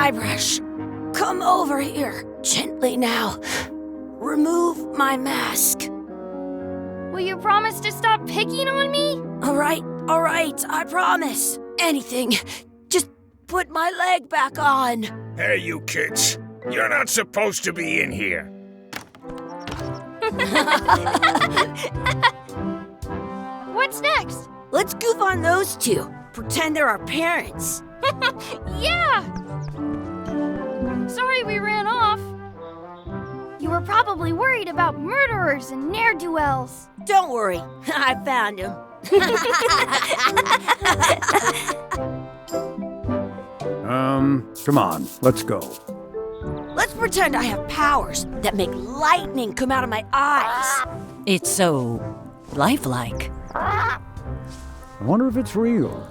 Guybrush, come over here. Gently now. Remove my mask. Will you promise to stop picking on me? All right, I promise. Anything. Just put my leg back on. Hey, you kids. You're not supposed to be in here. What's next? Let's goof on those two. Pretend they're our parents. Yeah! Sorry we ran off. You were probably worried about murderers and ne'er-do-wells. Don't worry, I found him. Come on, let's go. Let's pretend I have powers that make lightning come out of my eyes. It's so lifelike. I wonder if it's real.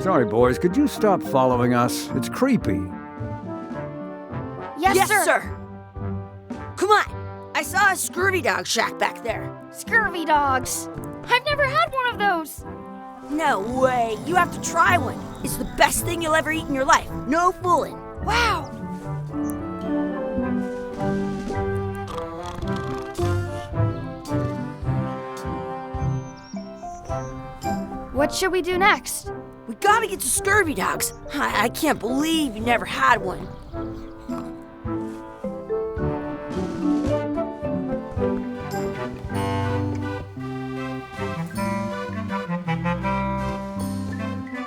Sorry, boys, could you stop following us? It's creepy. Yes, sir. Come on, I saw a scurvy dog shack back there. Scurvy dogs. I've never had one of those. No way, you have to try one. It's the best thing you'll ever eat in your life. No fooling. Wow. What should we do next? We gotta get to scurvy dogs. I can't believe you never had one.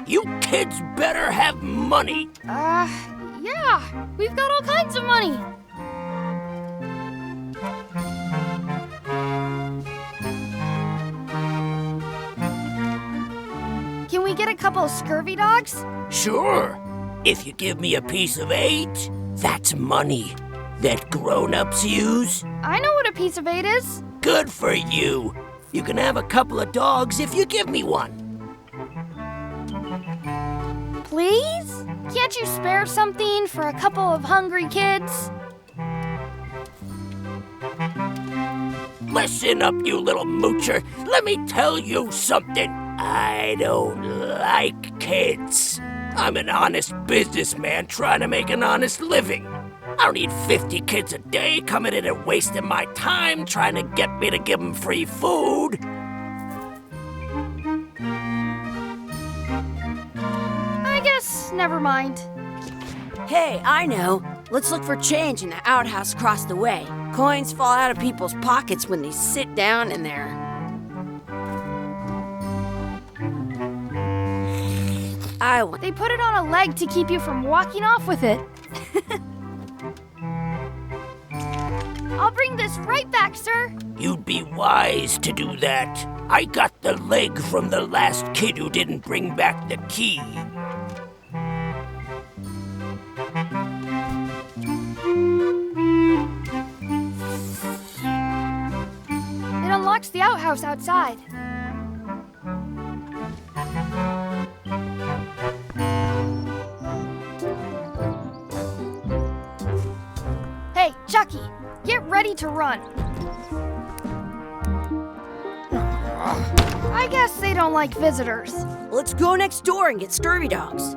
You kids better have money. Yeah. We've got all kinds of money. Can we get a couple of scurvy dogs? Sure. If you give me a piece of 8, that's money that grown-ups use. I know what a piece of 8 is. Good for you. You can have a couple of dogs if you give me one. Please? Can't you spare something for a couple of hungry kids? Listen up, you little moocher. Let me tell you something. I don't like kids. I'm an honest businessman trying to make an honest living. I don't need 50 kids a day coming in and wasting my time trying to get me to give them free food. I guess never mind. Hey, I know. Let's look for change in the outhouse across the way. Coins fall out of people's pockets when they sit down in there. They put it on a leg to keep you from walking off with it. I'll bring this right back, sir. You'd be wise to do that. I got the leg from the last kid who didn't bring back the key. It unlocks the outhouse outside. Hey, Chucky, get ready to run. I guess they don't like visitors. Let's go next door and get scurvy dogs.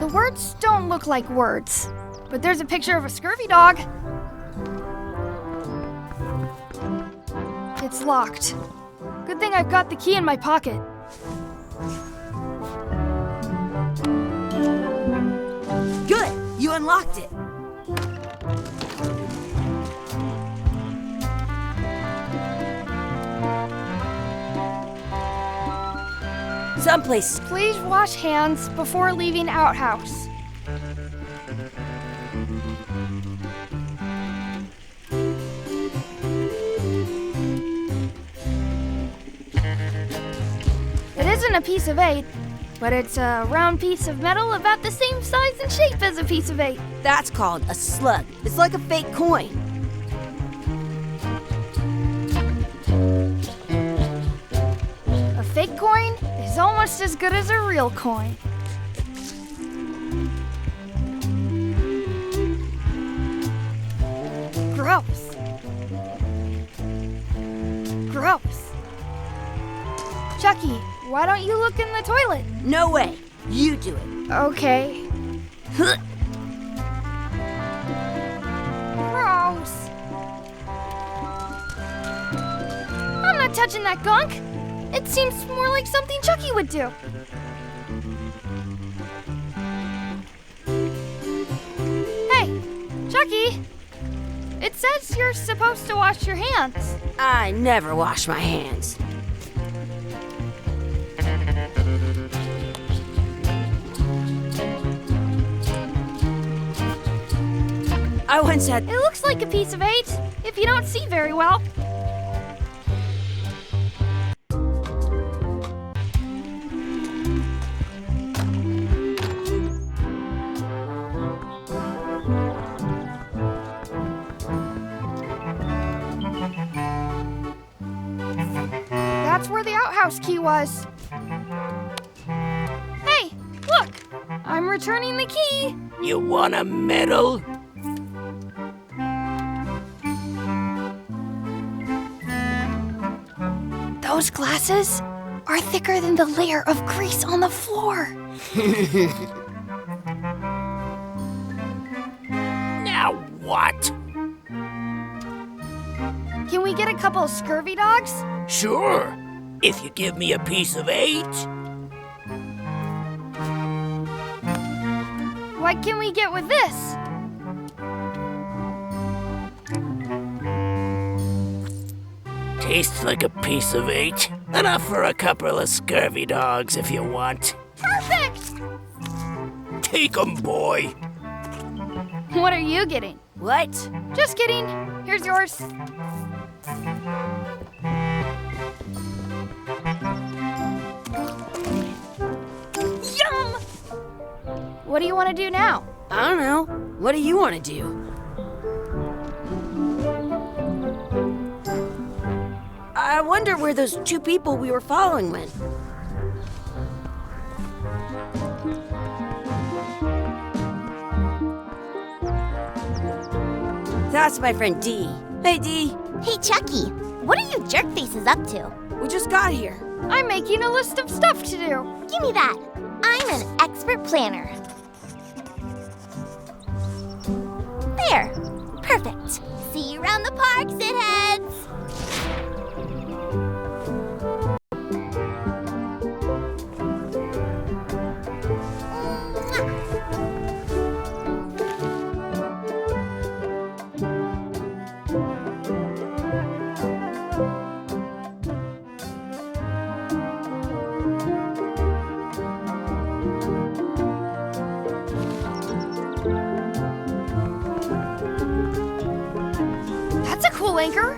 The words don't look like words, but there's a picture of a scurvy dog. It's locked. Good thing I've got the key in my pocket. Good, you unlocked it. Someplace. Please wash hands before leaving outhouse. It isn't a piece of 8, but it's a round piece of metal about the same size and shape as a piece of 8. That's called a slug. It's like a fake coin. A fake coin is almost as good as a real coin. Gross. Gross. Chucky, why don't you look in the toilet? No way. You do it. Okay. Huh. Gross. I'm not touching that gunk. It seems more like something Chucky would do. Hey, Chucky. It says you're supposed to wash your hands. I never wash my hands. I once had... It looks like a piece of 8, if you don't see very well. That's where the outhouse key was. Hey, look! I'm returning the key. You want a medal? Those glasses are thicker than the layer of grease on the floor. Now what? Can we get a couple of scurvy dogs? Sure, if you give me a piece of 8. What can we get with this? Tastes like a piece of 8. Enough for a couple of scurvy dogs if you want. Perfect! Take 'em, boy. What are you getting? What? Just kidding. Here's yours. Yum! What do you want to do now? I don't know. What do you want to do? I wonder where those 2 people we were following went. That's my friend Dee. Hey, Dee. Hey, Chucky, what are you jerk faces up to? We just got here. I'm making a list of stuff to do. Give me that. I'm an expert planner. There. Perfect. See you around the park, shitheads. That's a cool anchor.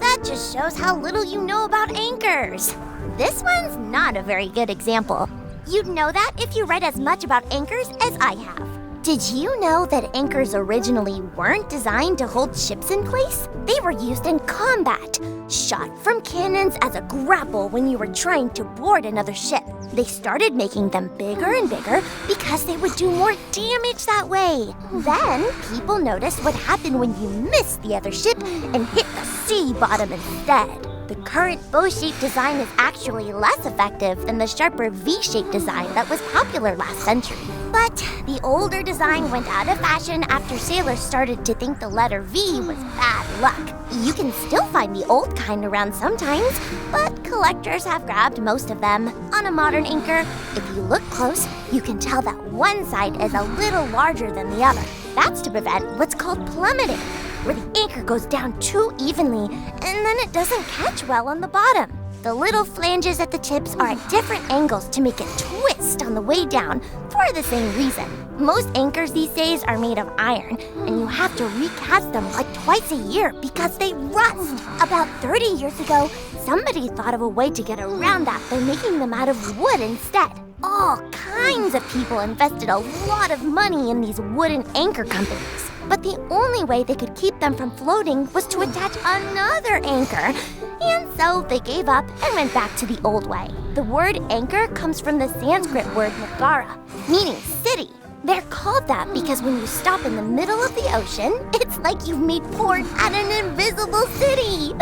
That just shows how little you know about anchors. This one's not a very good example. You'd know that if you read as much about anchors as I have. Did you know that anchors originally weren't designed to hold ships in place? They were used in combat, shot from cannons as a grapple when you were trying to board another ship. They started making them bigger and bigger because they would do more damage that way. Then, people noticed what happened when you missed the other ship and hit the sea bottom instead. The current bow-shaped design is actually less effective than the sharper V-shaped design that was popular last century. But the older design went out of fashion after sailors started to think the letter V was bad luck. You can still find the old kind around sometimes, but collectors have grabbed most of them. On a modern anchor, if you look close, you can tell that one side is a little larger than the other. That's to prevent what's called plummeting, where the anchor goes down too evenly and then it doesn't catch well on the bottom. The little flanges at the tips are at different angles to make it twist on the way down for the same reason. Most anchors these days are made of iron, and you have to recast them like twice a year because they rust. About 30 years ago, somebody thought of a way to get around that by making them out of wood instead. All kinds of people invested a lot of money in these wooden anchor companies. But the only way they could keep them from floating was to attach another anchor. And so they gave up and went back to the old way. The word anchor comes from the Sanskrit word Nagara, meaning city. They're called that because when you stop in the middle of the ocean, it's like you've made port at an invisible city.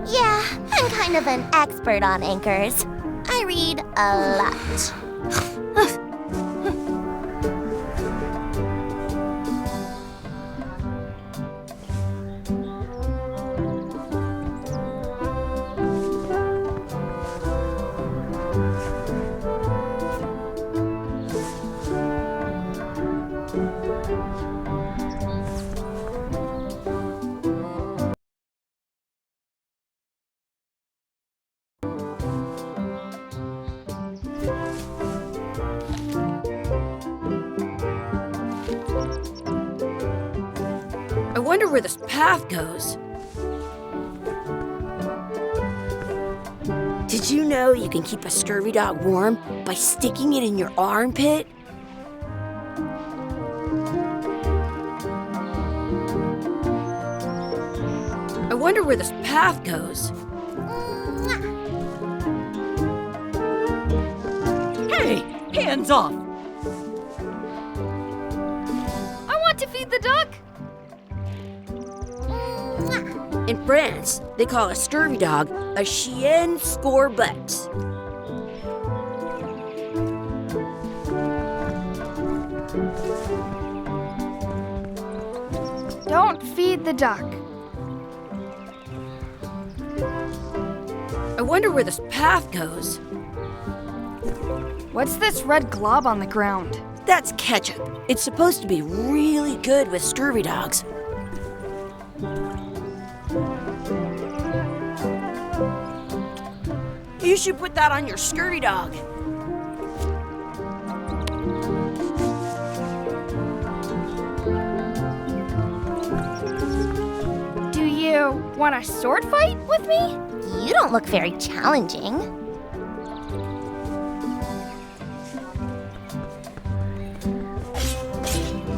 Yeah, I'm kind of an expert on anchors. I read a lot. I wonder where this path goes. Did you know you can keep a scurvy dog warm by sticking it in your armpit? I wonder where this path goes. Hey, hands off! I want to feed the duck. In France, they call a scurvy dog a chien scorbut. Don't feed the duck. I wonder where this path goes. What's this red glob on the ground? That's ketchup. It's supposed to be really good with scurvy dogs. You should put that on your scurvy dog. Do you want a sword fight with me? You don't look very challenging.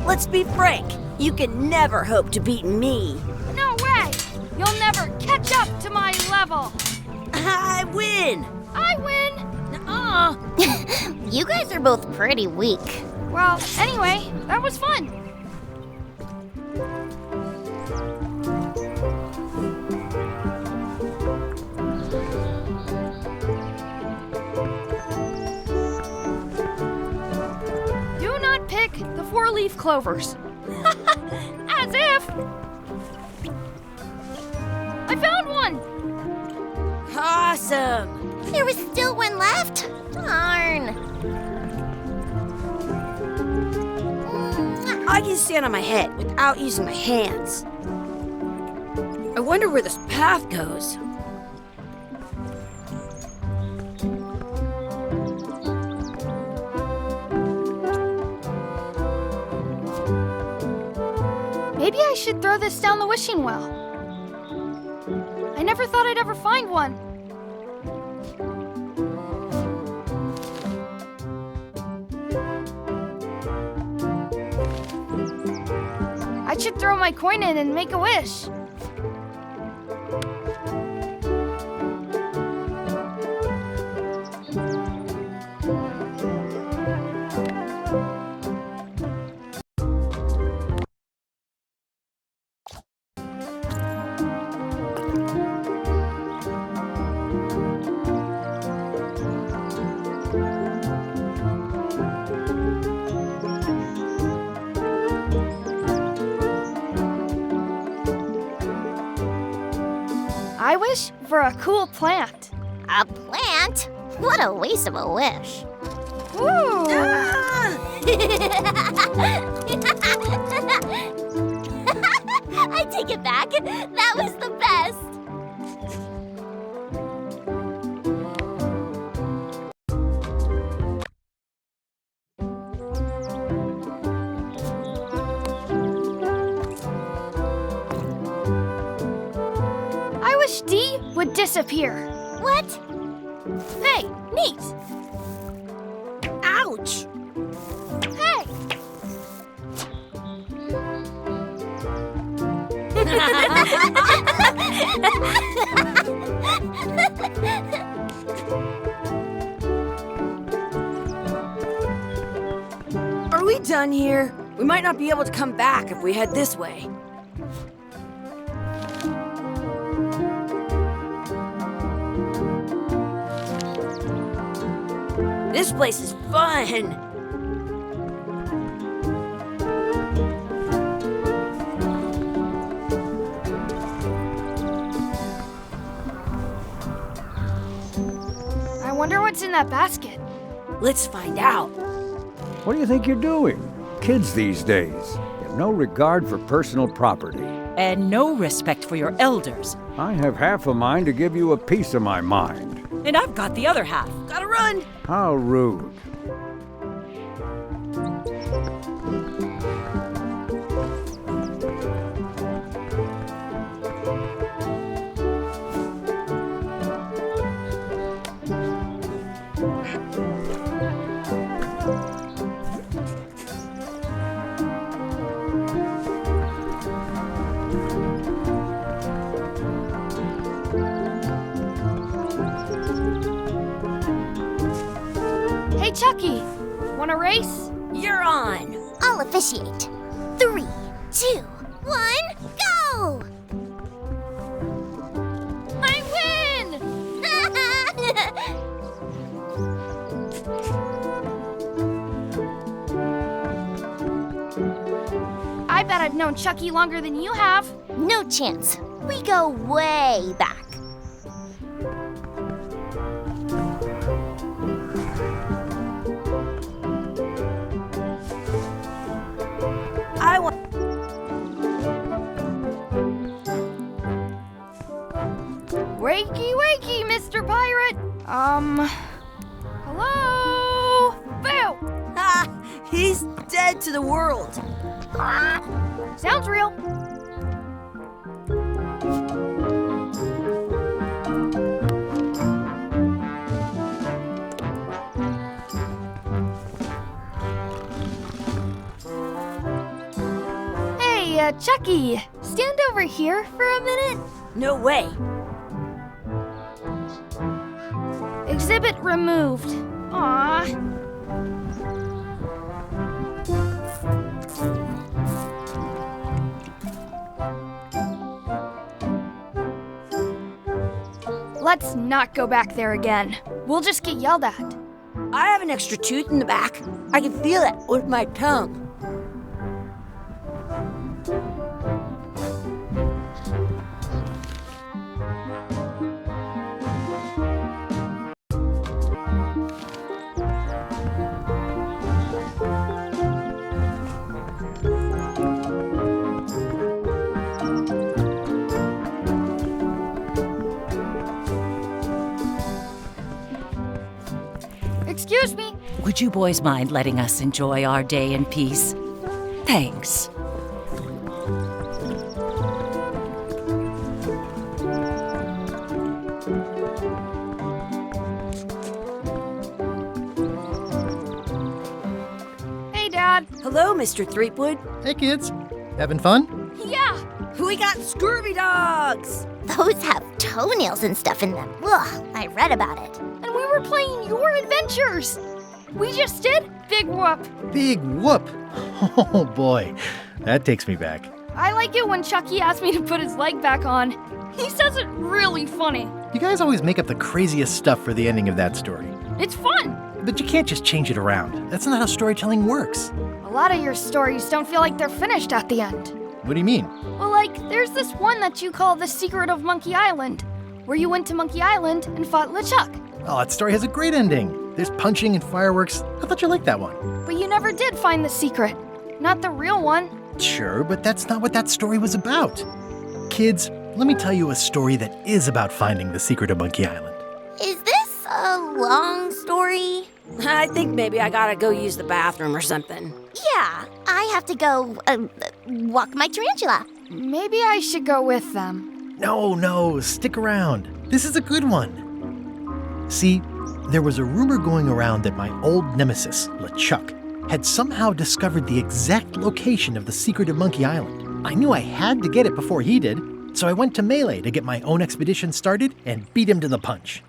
Let's be frank. You can never hope to beat me. No way! You'll never catch up to my level. I win. I win. Nuh-uh. You guys are both pretty weak. Well, anyway, that was fun. Do not pick the four-leaf clovers. As if. I found one. Awesome. There was still one left? Darn. I can stand on my head without using my hands. I wonder where this path goes. Maybe I should throw this down the wishing well. I never thought I'd ever find one. I should throw my coin in and make a wish. I wish for a cool plant. A plant? What a waste of a wish. Ooh! I take it back. That was the best. I wish D would disappear. What? Hey, neat. Ouch! Hey! Are we done here? We might not be able to come back if we head this way. This place is fun! I wonder what's in that basket. Let's find out. What do you think you're doing? Kids these days have no regard for personal property. And no respect for your elders. I have half a mind to give you a piece of my mind. And I've got the other half. Gotta run! How rude. Hey, Chucky, want a race? You're on! I'll officiate. 3, 2, 1, go! I win! I bet I've known Chucky longer than you have. No chance. We go way back. I want. Wakey, wakey, Mr. Pirate. Hello? Boo! Ah! He's dead to the world! Sounds real. Hey, Chucky, stand over here for a minute. No way! Exhibit removed. Aww. Let's not go back there again. We'll just get yelled at. I have an extra tooth in the back. I can feel it with my tongue. Excuse me. Would you boys mind letting us enjoy our day in peace? Thanks. Hey, Dad. Hello, Mr. Threepwood. Hey kids, having fun? Yeah. We got Scurvy dogs! Those have toenails and stuff in them. Ugh, I read about it. And we were playing your adventures. We just did Big Whoop. Big whoop! Oh boy, that takes me back. I like it when Chucky asks me to put his leg back on. He says it really funny. You guys always make up the craziest stuff for the ending of that story. It's fun. But you can't just change it around. That's not how storytelling works. A lot of your stories don't feel like they're finished at the end. What do you mean? Well, like, there's this one that you call The Secret of Monkey Island, where you went to Monkey Island and fought LeChuck. Oh, that story has a great ending. There's punching and fireworks. I thought you liked that one. But you never did find the secret. Not the real one. Sure, but that's not what that story was about. Kids, let me tell you a story that is about finding the secret of Monkey Island. Is this a long story? I think maybe I gotta go use the bathroom or something. Yeah, I have to go walk my tarantula. Maybe I should go with them. No, stick around. This is a good one. See, there was a rumor going around that my old nemesis, LeChuck, had somehow discovered the exact location of the secret of Monkey Island. I knew I had to get it before he did, so I went to Melee to get my own expedition started and beat him to the punch.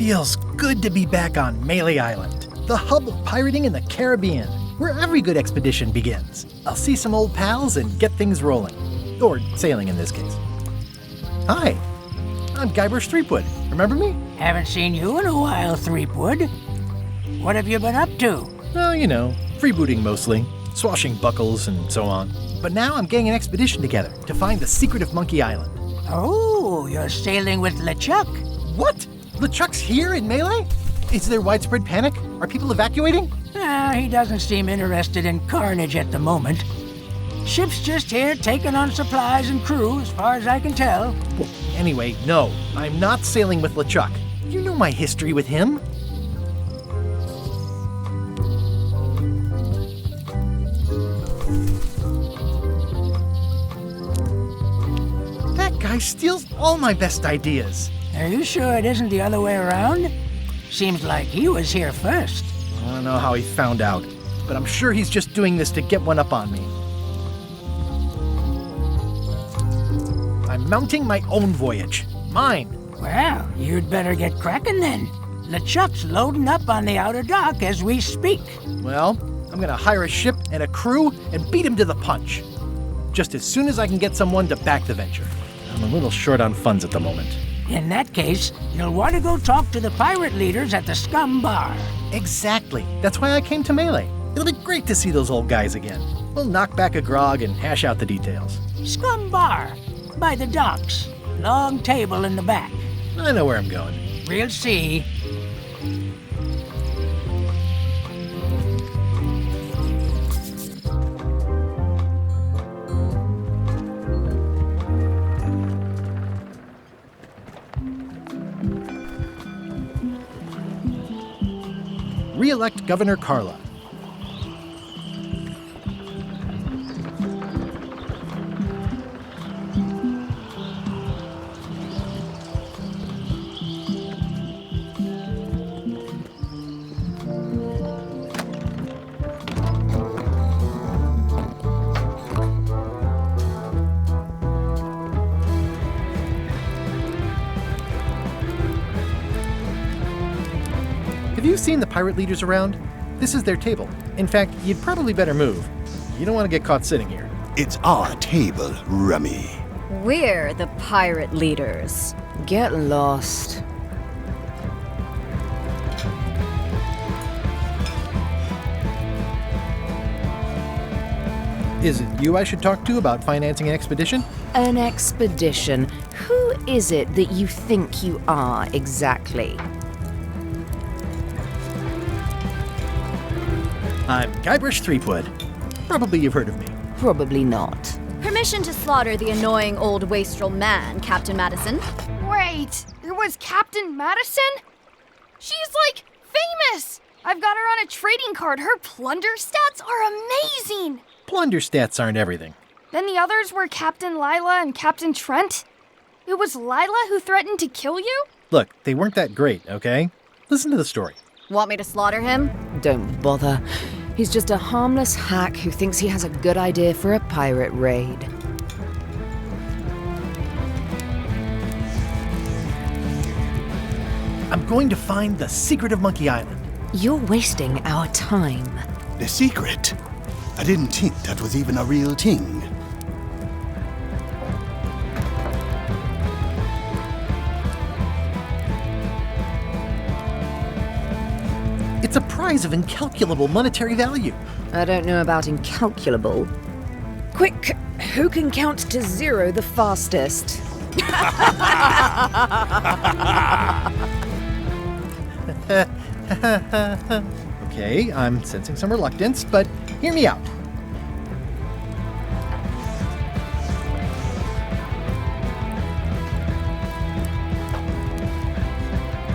feels good to be back on Melee Island, the hub of pirating in the Caribbean, where every good expedition begins. I'll see some old pals and get things rolling. Or sailing in this case. Hi, I'm Guybrush Threepwood. Remember me? Haven't seen you in a while, Threepwood. What have you been up to? Well, you know, freebooting mostly, swashbuckles and so on. But now I'm getting an expedition together to find the secret of Monkey Island. Oh, you're sailing with LeChuck. What? LeChuck's here in Melee? Is there widespread panic? Are people evacuating? He doesn't seem interested in carnage at the moment. Ship's just here taking on supplies and crew, as far as I can tell. Well, anyway, no, I'm not sailing with LeChuck. You know my history with him. That guy steals all my best ideas. Are you sure it isn't the other way around? Seems like he was here first. I don't know how he found out, but I'm sure he's just doing this to get one up on me. I'm mounting my own voyage. Mine. Well, you'd better get cracking then. LeChuck's loading up on the outer dock as we speak. Well, I'm gonna hire a ship and a crew and beat him to the punch. Just as soon as I can get someone to back the venture. I'm a little short on funds at the moment. In that case, you'll want to go talk to the pirate leaders at the Scum Bar. Exactly. That's why I came to Melee. It'll be great to see those old guys again. We'll knock back a grog and hash out the details. Scum Bar, by the docks. Long table in the back. I know where I'm going. We'll see. Re-elect Governor Carla. Have you seen the pirate leaders around? This is their table. In fact, you'd probably better move. You don't want to get caught sitting here. It's our table, Rummy. We're the pirate leaders. Get lost. Is it you I should talk to about financing an expedition? An expedition? Who is it that you think you are exactly? I'm Guybrush Threepwood. Probably you've heard of me. Probably not. Permission to slaughter the annoying old wastrel man, Captain Madison. Wait, it was Captain Madison? She's like famous! I've got her on a trading card. Her plunder stats are amazing! Plunder stats aren't everything. Then the others were Captain Lila and Captain Trent. It was Lila who threatened to kill you? Look, they weren't that great, okay? Listen to the story. Want me to slaughter him? Don't bother. He's just a harmless hack who thinks he has a good idea for a pirate raid. I'm going to find the secret of Monkey Island. You're wasting our time. The secret? I didn't think that was even a real thing. It's a prize of incalculable monetary value. I don't know about incalculable. Quick, who can count to 0 the fastest? Okay, I'm sensing some reluctance, but hear me out.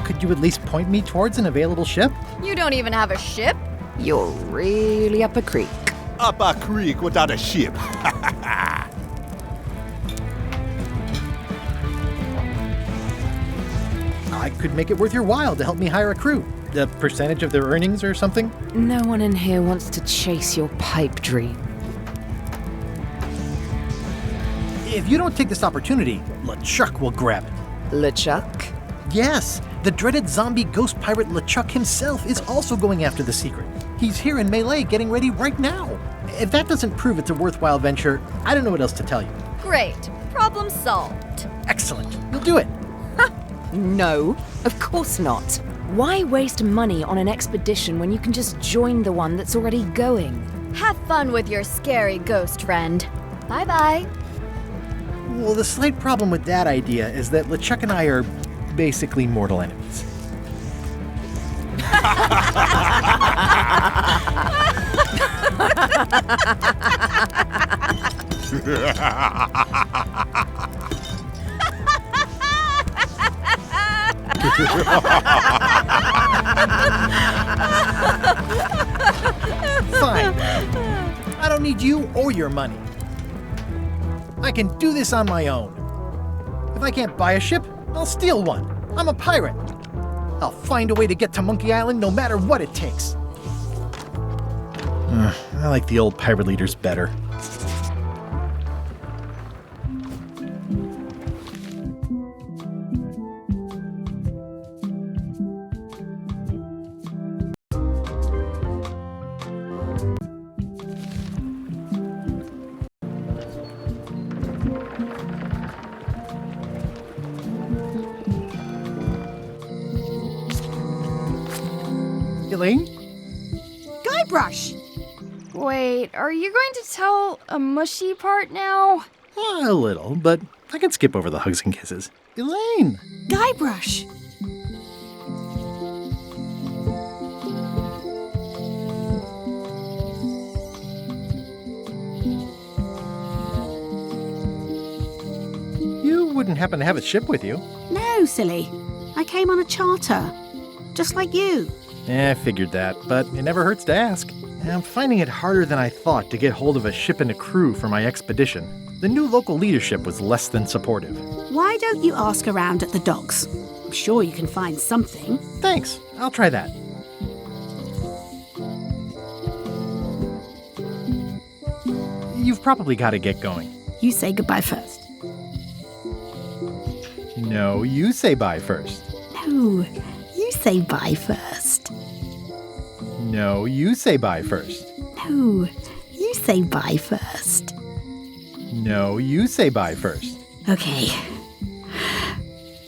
Could you at least point me towards an available ship? You don't even have a ship? You're really up a creek. Up a creek without a ship. I could make it worth your while to help me hire a crew. A percentage of their earnings or something? No one in here wants to chase your pipe dream. If you don't take this opportunity, LeChuck will grab it. LeChuck? Yes, The dreaded zombie ghost pirate LeChuck himself is also going after the secret. He's here in Melee getting ready right now. If that doesn't prove it's a worthwhile venture, I don't know what else to tell you. Great. Problem solved. Excellent. You'll do it. No, of course not. Why waste money on an expedition when you can just join the one that's already going? Have fun with your scary ghost friend. Bye-bye. Well, the slight problem with that idea is that LeChuck and I are basically mortal enemies. Fine. I don't need you or your money. I can do this on my own. If I can't buy a ship, I'll steal one. I'm a pirate. I'll find a way to get to Monkey Island no matter what it takes. I like the old pirate leaders better. Elaine? Guybrush! Wait, are you going to tell a mushy part now? A little, but I can skip over the hugs and kisses. Elaine! Guybrush! You wouldn't happen to have a ship with you? No, silly. I came on a charter. Just like you. I figured that, but it never hurts to ask. I'm finding it harder than I thought to get hold of a ship and a crew for my expedition. The new local leadership was less than supportive. Why don't you ask around at the docks? I'm sure you can find something. Thanks. I'll try that. You've probably got to get going. You say goodbye first. No, you say bye first. No, you say bye first. No, you say bye first. No, you say bye first. No, you say bye first. Okay.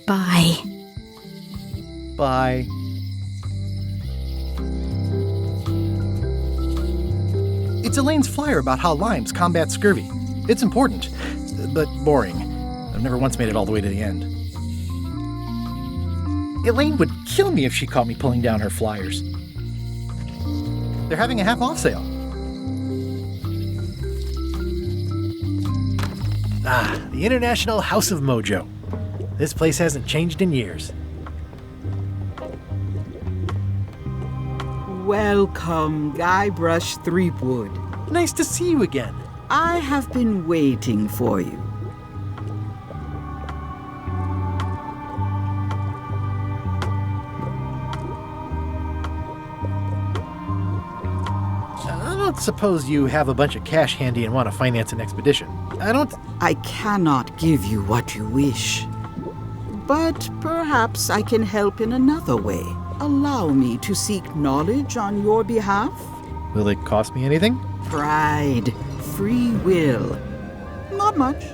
Bye. Bye. It's Elaine's flyer about how limes combat scurvy. It's important, but boring. I've never once made it all the way to the end. Elaine would kill me if she caught me pulling down her flyers. They're having a half-off sale. The International House of Mojo. This place hasn't changed in years. Welcome, Guybrush Threepwood. Nice to see you again. I have been waiting for you. I don't suppose you have a bunch of cash handy and want to finance an expedition. I cannot give you what you wish. But perhaps I can help in another way. Allow me to seek knowledge on your behalf. Will it cost me anything? Pride, free will. Not much.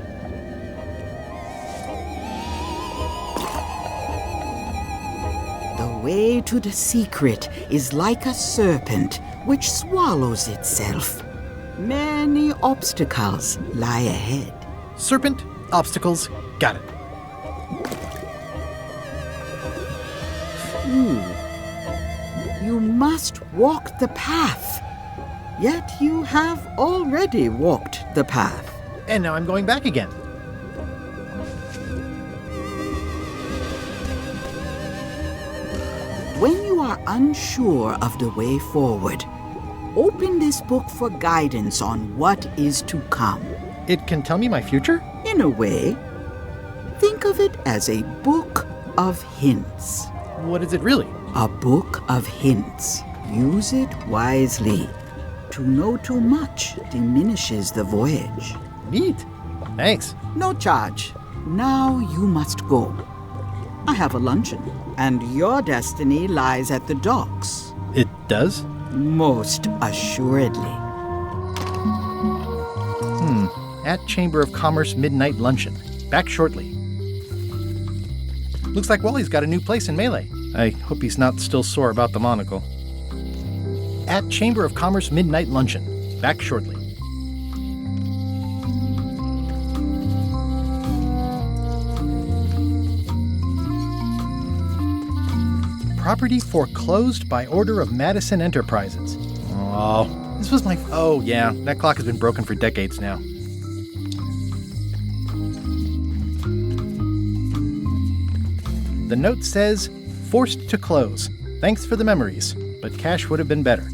The way to the secret is like a serpent which swallows itself. Many obstacles lie ahead. Serpent, obstacles, got it. You must walk the path. Yet you have already walked the path. And now I'm going back again. When you are unsure of the way forward, open this book for guidance on what is to come. It can tell me my future? In a way. Think of it as a book of hints. What is it really? A book of hints. Use it wisely. To know too much diminishes the voyage. Neat. Thanks. No charge. Now you must go. I have a luncheon and your destiny lies at the docks. It does? Most assuredly. At Chamber of Commerce Midnight Luncheon. Back shortly. Looks like Wally's got a new place in Melee. I hope he's not still sore about the monocle. At Chamber of Commerce Midnight Luncheon. Back shortly. Property foreclosed by order of Madison Enterprises. Oh, this was my... Oh, yeah, that clock has been broken for decades now. The note says, forced to close. Thanks for the memories, but cash would have been better.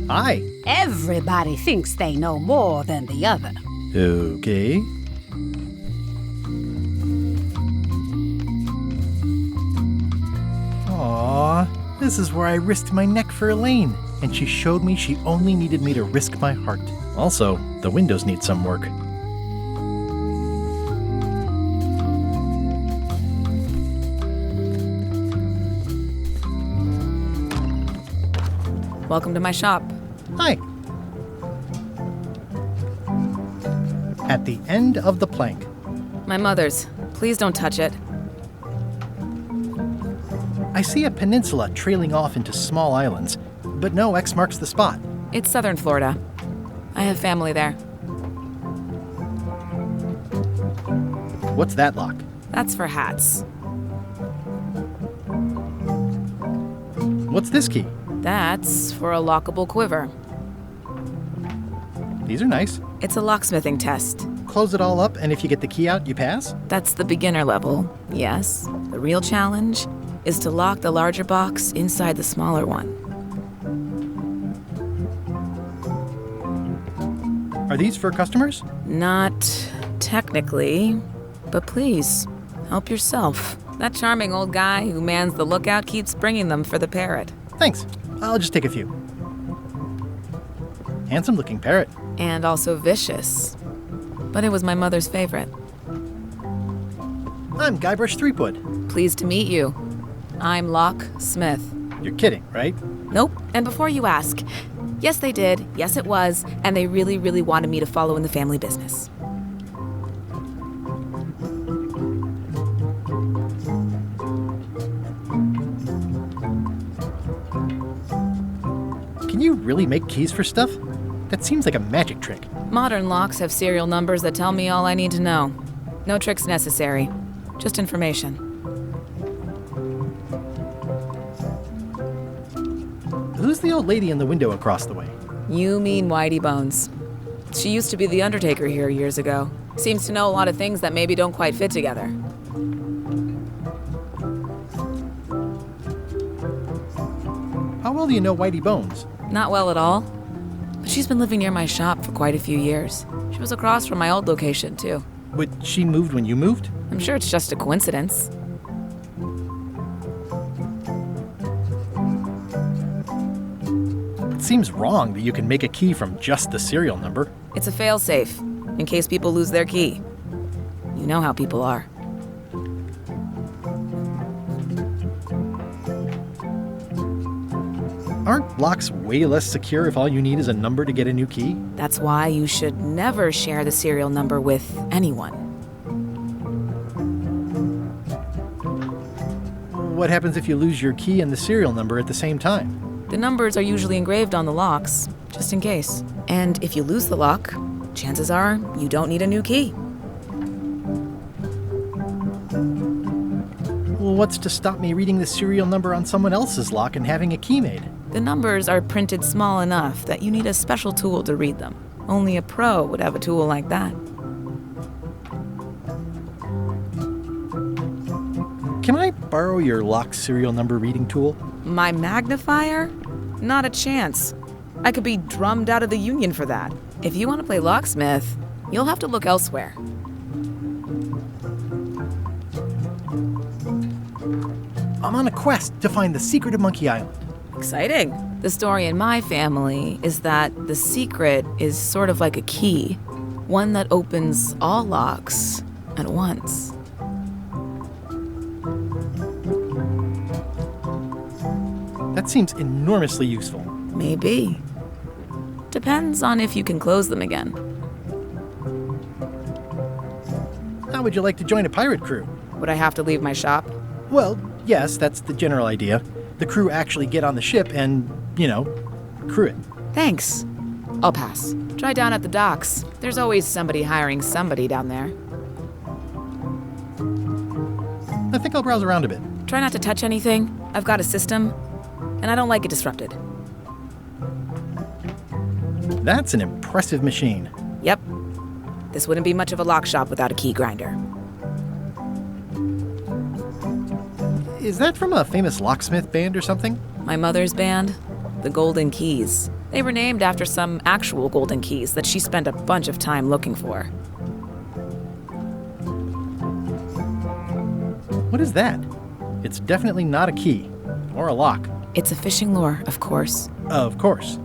Hi. Everybody thinks they know more than the other. Okay. Aww, this is where I risked my neck for Elaine, and she showed me she only needed me to risk my heart. Also, the windows need some work. Welcome to my shop. Hi. At the end of the plank. My mother's. Please don't touch it. I see a peninsula trailing off into small islands, but no X marks the spot. It's southern Florida. I have family there. What's that lock? That's for hats. What's this key? That's for a lockable quiver. These are nice. It's a locksmithing test. Close it all up, and if you get the key out, you pass? That's the beginner level, yes. The real challenge is to lock the larger box inside the smaller one. Are these for customers? Not technically, but please, help yourself. That charming old guy who mans the lookout keeps bringing them for the parrot. Thanks. I'll just take a few. Handsome-looking parrot. And also vicious. But it was my mother's favorite. I'm Guybrush Threepwood. Pleased to meet you. I'm Locke Smith. You're kidding, right? Nope. And before you ask, yes, they did. Yes, it was. And they really, really wanted me to follow in the family business. Can you really make keys for stuff? That seems like a magic trick. Modern locks have serial numbers that tell me all I need to know. No tricks necessary. Just information. Who's the old lady in the window across the way? You mean Whitey Bones. She used to be the Undertaker here years ago. Seems to know a lot of things that maybe don't quite fit together. How well do you know Whitey Bones? Not well at all. But she's been living near my shop for quite a few years. She was across from my old location, too. But she moved when you moved? I'm sure it's just a coincidence. It seems wrong that you can make a key from just the serial number. It's a fail-safe, in case people lose their key. You know how people are. Aren't locks way less secure if all you need is a number to get a new key? That's why you should never share the serial number with anyone. What happens if you lose your key and the serial number at the same time? The numbers are usually engraved on the locks, just in case. And if you lose the lock, chances are you don't need a new key. Well, what's to stop me reading the serial number on someone else's lock and having a key made? The numbers are printed small enough that you need a special tool to read them. Only a pro would have a tool like that. Can I borrow your lock serial number reading tool? My magnifier? Not a chance. I could be drummed out of the union for that. If you want to play locksmith, you'll have to look elsewhere. I'm on a quest to find the secret of Monkey Island. Exciting. The story in my family is that the secret is sort of like a key. One that opens all locks at once. That seems enormously useful. Maybe. Depends on if you can close them again. How would you like to join a pirate crew? Would I have to leave my shop? Well, yes, that's the general idea. The crew actually get on the ship and, crew it. Thanks. I'll pass. Try down at the docks. There's always somebody hiring somebody down there. I think I'll browse around a bit. Try not to touch anything. I've got a system, and I don't like it disrupted. That's an impressive machine. Yep. This wouldn't be much of a lock shop without a key grinder. Is that from a famous locksmith band or something? My mother's band, the Golden Keys. They were named after some actual golden keys that she spent a bunch of time looking for. What is that? It's definitely not a key. Or a lock. It's a fishing lure, of course. Of course.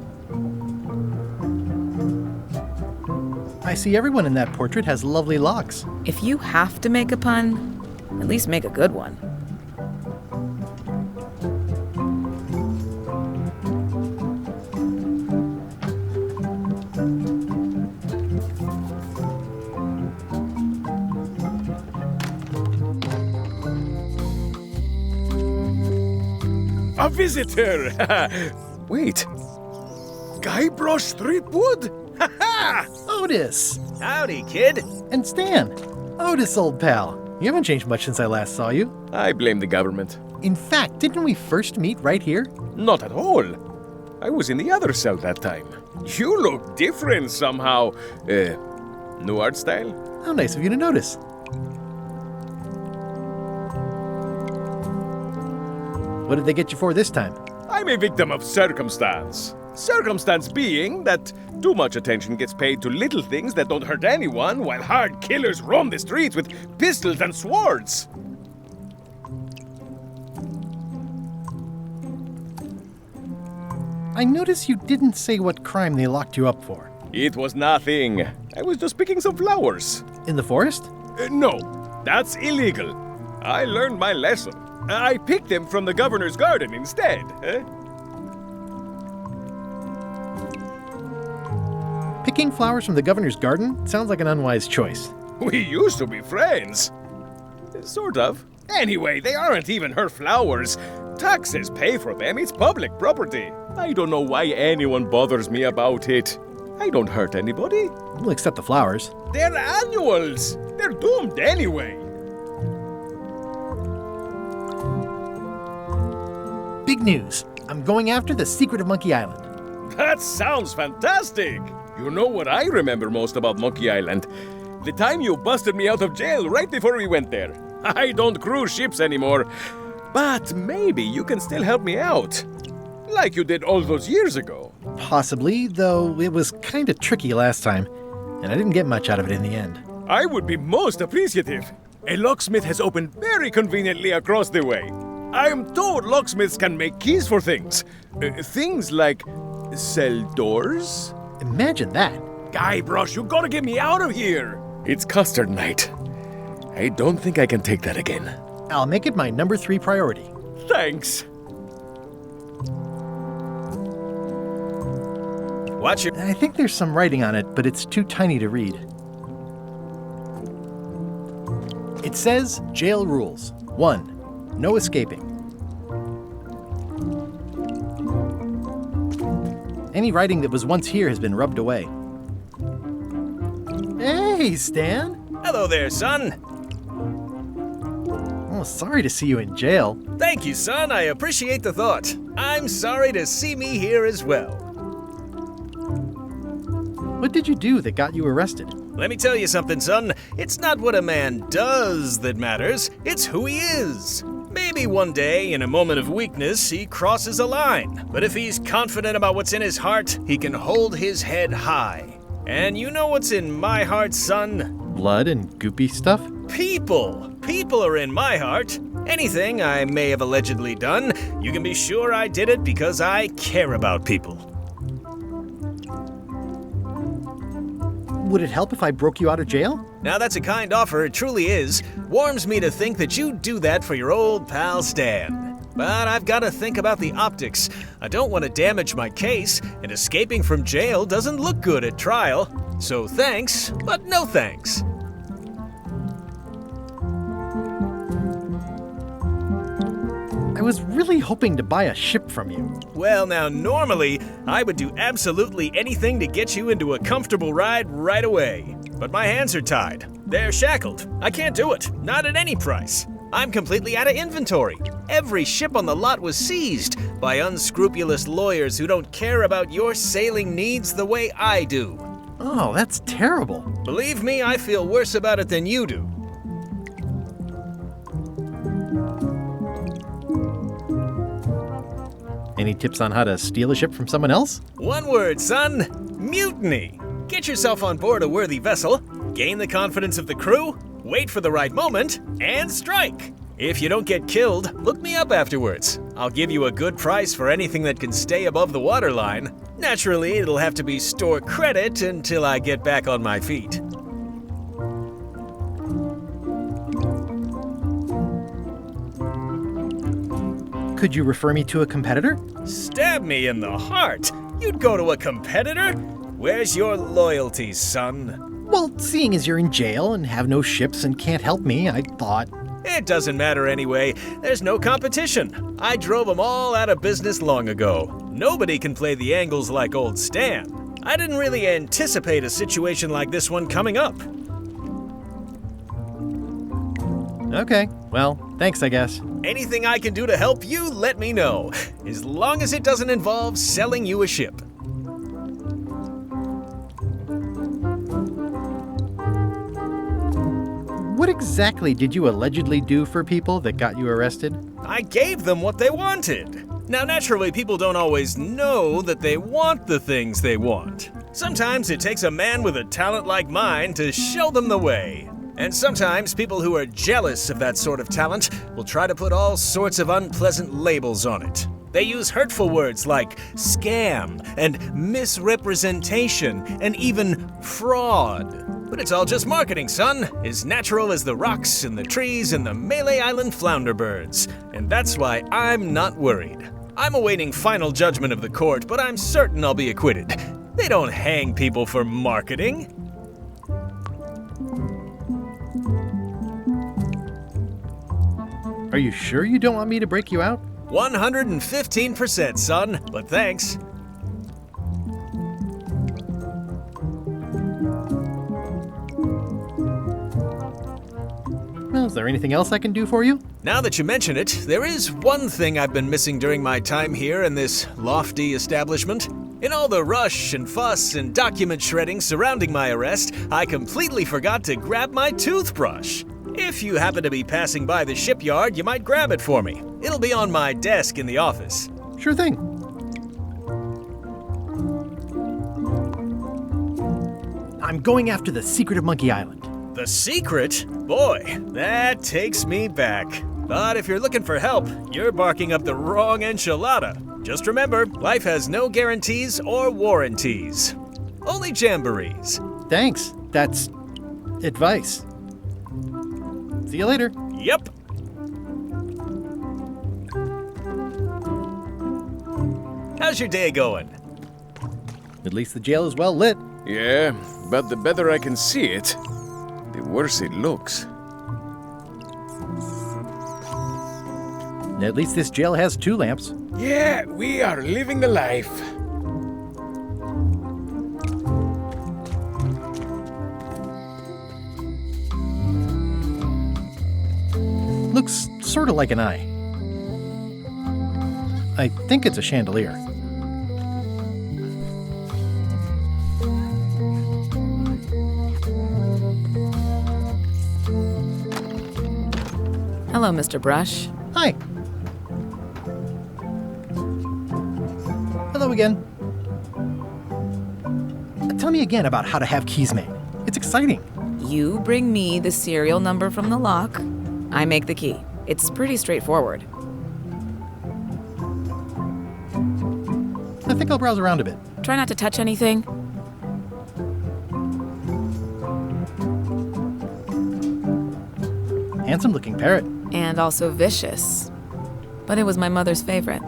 I see everyone in that portrait has lovely locks. If you have to make a pun, at least make a good one. A visitor! Wait. Guybrush Threepwood? Otis! Howdy, kid. And Stan. Otis, old pal. You haven't changed much since I last saw you. I blame the government. In fact, didn't we first meet right here? Not at all. I was in the other cell that time. You look different somehow. New art style? How nice of you to notice. What did they get you for this time? I'm a victim of circumstance. Circumstance being that too much attention gets paid to little things that don't hurt anyone, while hard killers roam the streets with pistols and swords. I notice you didn't say what crime they locked you up for. It was nothing. I was just picking some flowers. In the forest? No, that's illegal. I learned my lesson. I picked them from the governor's garden instead. Picking flowers from the governor's garden sounds like an unwise choice. We used to be friends. Sort of. Anyway, they aren't even her flowers. Taxes pay for them. It's public property. I don't know why anyone bothers me about it. I don't hurt anybody. We'll accept the flowers. They're annuals. They're doomed anyway. Big news. I'm going after the secret of Monkey Island. That sounds fantastic. You know what I remember most about Monkey Island? The time you busted me out of jail right before we went there. I don't cruise ships anymore. But maybe you can still help me out. Like you did all those years ago. Possibly, though it was kind of tricky last time, and I didn't get much out of it in the end. I would be most appreciative. A locksmith has opened very conveniently across the way. I am told locksmiths can make keys for things. Things like cell doors. Imagine that. Guybrush, you gotta get me out of here. It's custard night. I don't think I can take that again. I'll make it my number 3 priority. Thanks. Watch your... I think there's some writing on it, but it's too tiny to read. It says jail rules. 1. No escaping. Any writing that was once here has been rubbed away. Hey, Stan! Hello there, son. Oh, sorry to see you in jail. Thank you, son. I appreciate the thought. I'm sorry to see me here as well. What did you do that got you arrested? Let me tell you something, son. It's not what a man does that matters. It's who he is. Maybe one day, in a moment of weakness, he crosses a line. But if he's confident about what's in his heart, he can hold his head high. And you know what's in my heart, son? Blood and goopy stuff? People. People are in my heart. Anything I may have allegedly done, you can be sure I did it because I care about people. Would it help if I broke you out of jail? Now that's a kind offer, it truly is. Warms me to think that you'd do that for your old pal Stan. But I've got to think about the optics. I don't want to damage my case, and escaping from jail doesn't look good at trial. So thanks, but no thanks. I was really hoping to buy a ship from you. Well, now, normally, I would do absolutely anything to get you into a comfortable ride right away. But my hands are tied. They're shackled. I can't do it. Not at any price. I'm completely out of inventory. Every ship on the lot was seized by unscrupulous lawyers who don't care about your sailing needs the way I do. Oh, that's terrible. Believe me, I feel worse about it than you do. Any tips on how to steal a ship from someone else? One word, son. Mutiny. Get yourself on board a worthy vessel, gain the confidence of the crew, wait for the right moment, and strike. If you don't get killed, look me up afterwards. I'll give you a good price for anything that can stay above the waterline. Naturally, it'll have to be store credit until I get back on my feet. Could you refer me to a competitor? Stab me in the heart. You'd go to a competitor? Where's your loyalty, son? Well, seeing as you're in jail and have no ships and can't help me, I thought... It doesn't matter anyway. There's no competition. I drove them all out of business long ago. Nobody can play the angles like old Stan. I didn't really anticipate a situation like this one coming up. Okay, well, thanks, I guess. Anything I can do to help you, let me know. As long as it doesn't involve selling you a ship. What exactly did you allegedly do for people that got you arrested? I gave them what they wanted. Now, naturally, people don't always know that they want the things they want. Sometimes it takes a man with a talent like mine to show them the way. And sometimes people who are jealous of that sort of talent will try to put all sorts of unpleasant labels on it. They use hurtful words like scam and misrepresentation and even fraud. But it's all just marketing, son. As natural as the rocks and the trees and the Malay Island flounder birds. And that's why I'm not worried. I'm awaiting final judgment of the court, but I'm certain I'll be acquitted. They don't hang people for marketing. Are you sure you don't want me to break you out? 115%, son, but thanks. Well, is there anything else I can do for you? Now that you mention it, there is one thing I've been missing during my time here in this lofty establishment. In all the rush and fuss and document shredding surrounding my arrest, I completely forgot to grab my toothbrush. If you happen to be passing by the shipyard, you might grab it for me. It'll be on my desk in the office. Sure thing. I'm going after the secret of Monkey Island. The secret? Boy, that takes me back. But if you're looking for help, you're barking up the wrong enchilada. Just remember, life has no guarantees or warranties. Only jamborees. Thanks. That's advice. See you later. Yep. How's your day going? At least the jail is well lit. Yeah, but the better I can see it, the worse it looks. At least this jail has 2 lamps. Yeah, we are living the life. Looks sort of like an eye. I think it's a chandelier. Hello, Mr. Brush. Hi. Hello again. Tell me again about how to have keys made. It's exciting. You bring me the serial number from the lock. I make the key. It's pretty straightforward. I think I'll browse around a bit. Try not to touch anything. handsome-looking parrot. And also vicious. But it was my mother's favorite.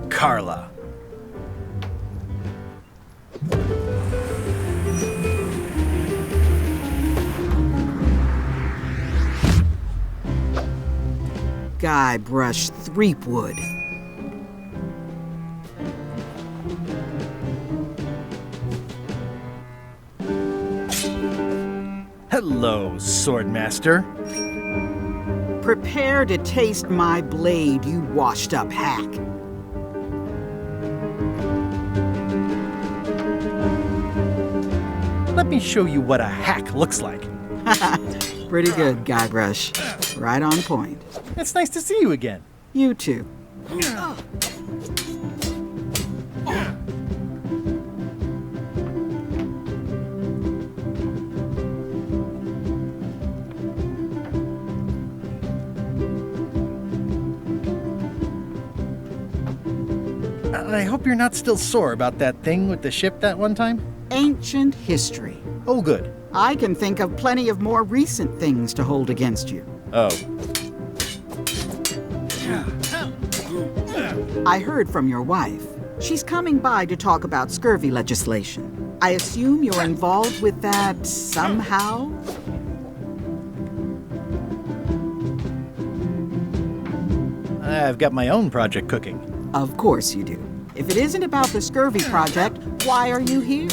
Carla. Guybrush Threepwood. Hello, Swordmaster. Prepare to taste my blade, you washed-up hack. Let me show you what a hack looks like. Pretty good, Guybrush. Right on point. It's nice to see you again. You too. I hope you're not still sore about that thing with the ship that one time. Ancient history. Oh, good. I can think of plenty of more recent things to hold against you. Oh. I heard from your wife. She's coming by to talk about scurvy legislation. I assume you're involved with that somehow? I've got my own project cooking. Of course you do. If it isn't about the scurvy project, why are you here?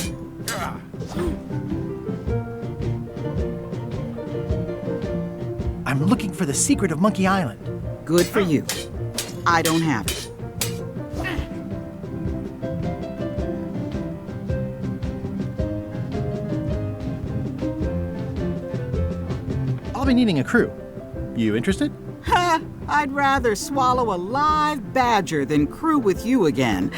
I'm looking for the secret of Monkey Island. Good for you. I don't have it. I'll be needing a crew. You interested? Ha! I'd rather swallow a live badger than crew with you again.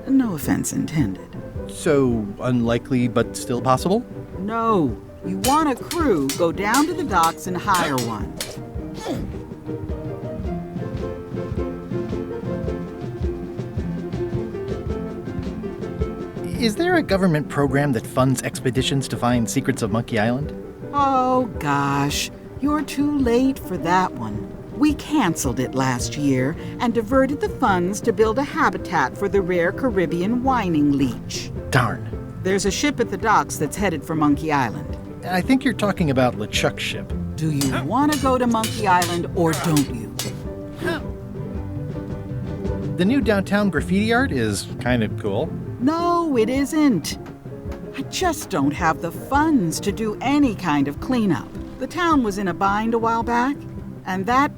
No offense intended. So, unlikely but still possible? No. You want a crew, go down to the docks and hire one. Is there a government program that funds expeditions to find secrets of Monkey Island? Oh, gosh. You're too late for that one. We canceled it last year and diverted the funds to build a habitat for the rare Caribbean whining leech. Darn. There's a ship at the docks that's headed for Monkey Island. I think you're talking about LeChuck's ship. Do you want to go to Monkey Island or don't you? The new downtown graffiti art is kind of cool. No, it isn't. I just don't have the funds to do any kind of cleanup. The town was in a bind a while back, and that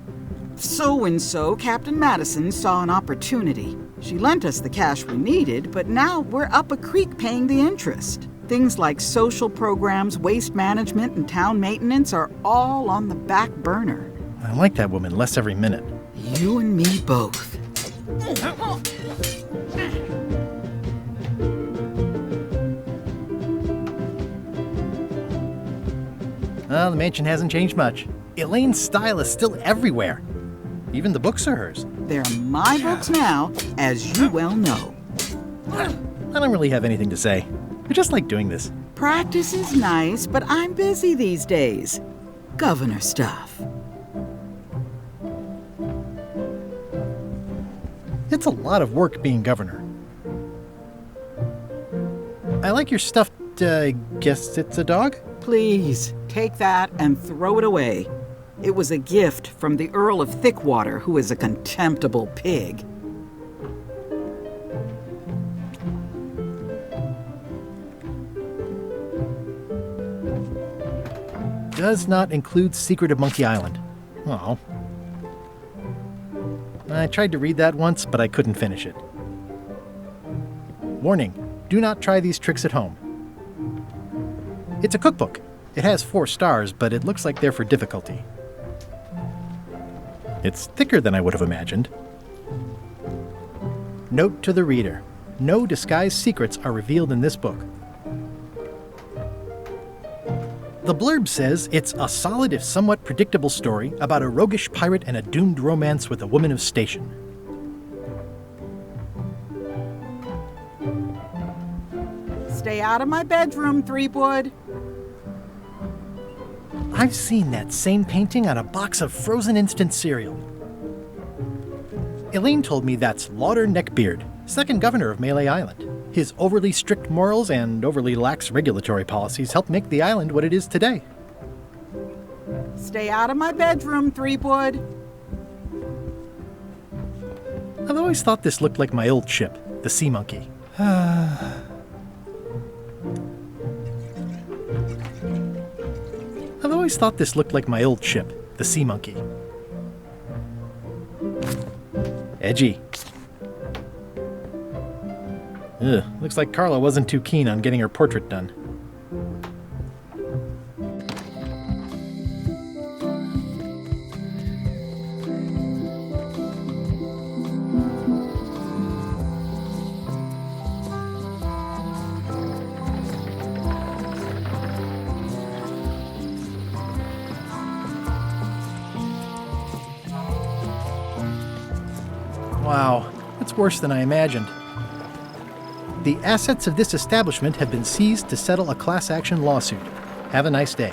so-and-so, Captain Madison, saw an opportunity. She lent us the cash we needed, but now we're up a creek paying the interest. Things like social programs, waste management, and town maintenance are all on the back burner. I like that woman less every minute. You and me both. Well, the mansion hasn't changed much. Elaine's style is still everywhere. Even the books are hers. They're my books now, as you well know. I don't really have anything to say. I just like doing this. Practice is nice, but I'm busy these days. Governor stuff. It's a lot of work being governor. I like your stuffed, guess it's a dog? Please, take that and throw it away. It was a gift from the Earl of Thickwater, who is a contemptible pig. Does not include Secret of Monkey Island. Oh. I tried to read that once, but I couldn't finish it. Warning, do not try these tricks at home. It's a cookbook. It has 4 stars, but it looks like they're for difficulty. It's thicker than I would have imagined. Note to the reader. no disguised secrets are revealed in this book. The blurb says it's a solid if somewhat predictable story about a roguish pirate and a doomed romance with a woman of station. Stay out of my bedroom, Threepwood. I've seen that same painting on a box of frozen instant cereal. Elaine told me that's Lauder Neckbeard, second governor of Melee Island. His overly strict morals and overly lax regulatory policies helped make the island what it is today. Stay out of my bedroom, Threepwood. I've always thought this looked like my old ship, the Sea Monkey. I've always thought this looked like my old ship, the Sea Monkey. Edgy. Ugh, looks like Carla wasn't too keen on getting her portrait done. Wow, it's worse than I imagined. The assets of this establishment have been seized to settle a class action lawsuit. Have a nice day.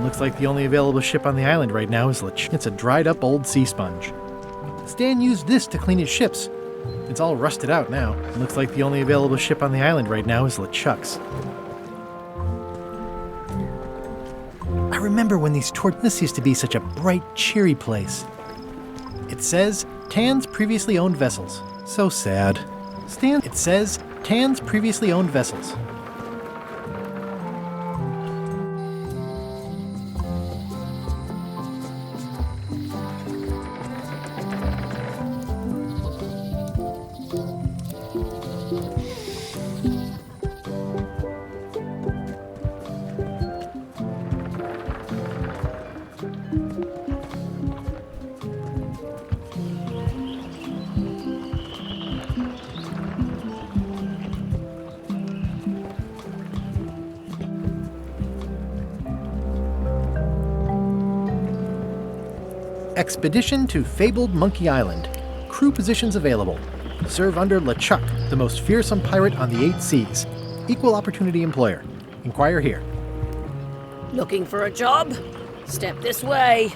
Looks like the only available ship on the island right now is LeChuck. It's a dried up old sea sponge. Stan used this to clean his ships. It's all rusted out now. Looks like the only available ship on the island right now is LeChuck's. I remember when this used to be such a bright, cheery place. It says, Tan's previously owned vessels. So sad. It says, Tan's previously owned vessels. Expedition to fabled Monkey Island. Crew positions available. Serve under LeChuck, the most fearsome pirate on the 8 seas. Equal opportunity employer. Inquire here. Looking for a job? Step this way.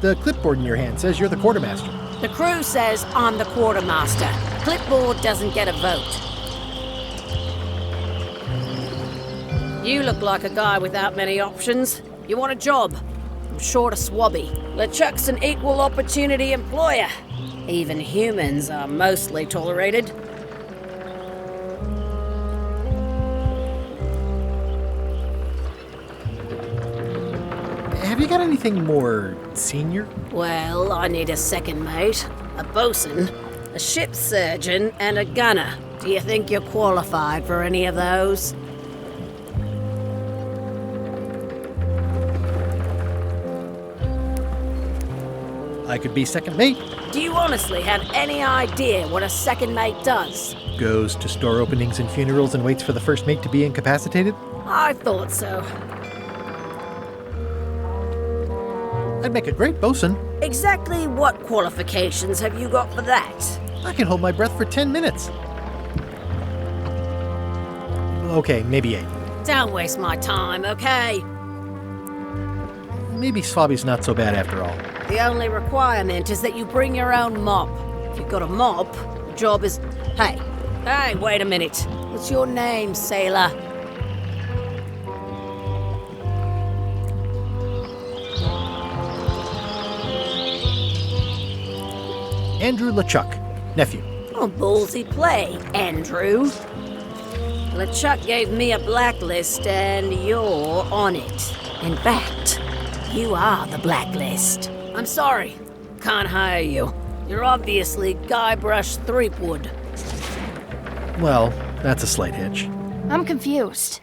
The clipboard in your hand says you're the quartermaster. The crew says I'm the quartermaster. Clipboard doesn't get a vote. You look like a guy without many options. You want a job? I'm short a swabby. LeChuck's an equal opportunity employer. Even humans are mostly tolerated. Have you got anything more senior? Well, I need a second mate, a bosun, a ship surgeon, and a gunner. Do you think you're qualified for any of those? I could be second mate. Do you honestly have any idea what a second mate does? Goes to store openings and funerals and waits for the first mate to be incapacitated? I thought so. I'd make a great bosun. Exactly what qualifications have you got for that? I can hold my breath for 10 minutes. Okay, maybe 8. Don't waste my time, okay? Maybe Swabby's not so bad after all. The only requirement is that you bring your own mop. If you've got a mop, the job is... Hey, wait a minute. What's your name, sailor? Andrew LeChuck, nephew. Oh, ballsy play, Andrew. LeChuck gave me a blacklist and you're on it. In fact, you are the blacklist. I'm sorry, can't hire you. You're obviously Guybrush Threepwood. Well, that's a slight hitch. I'm confused.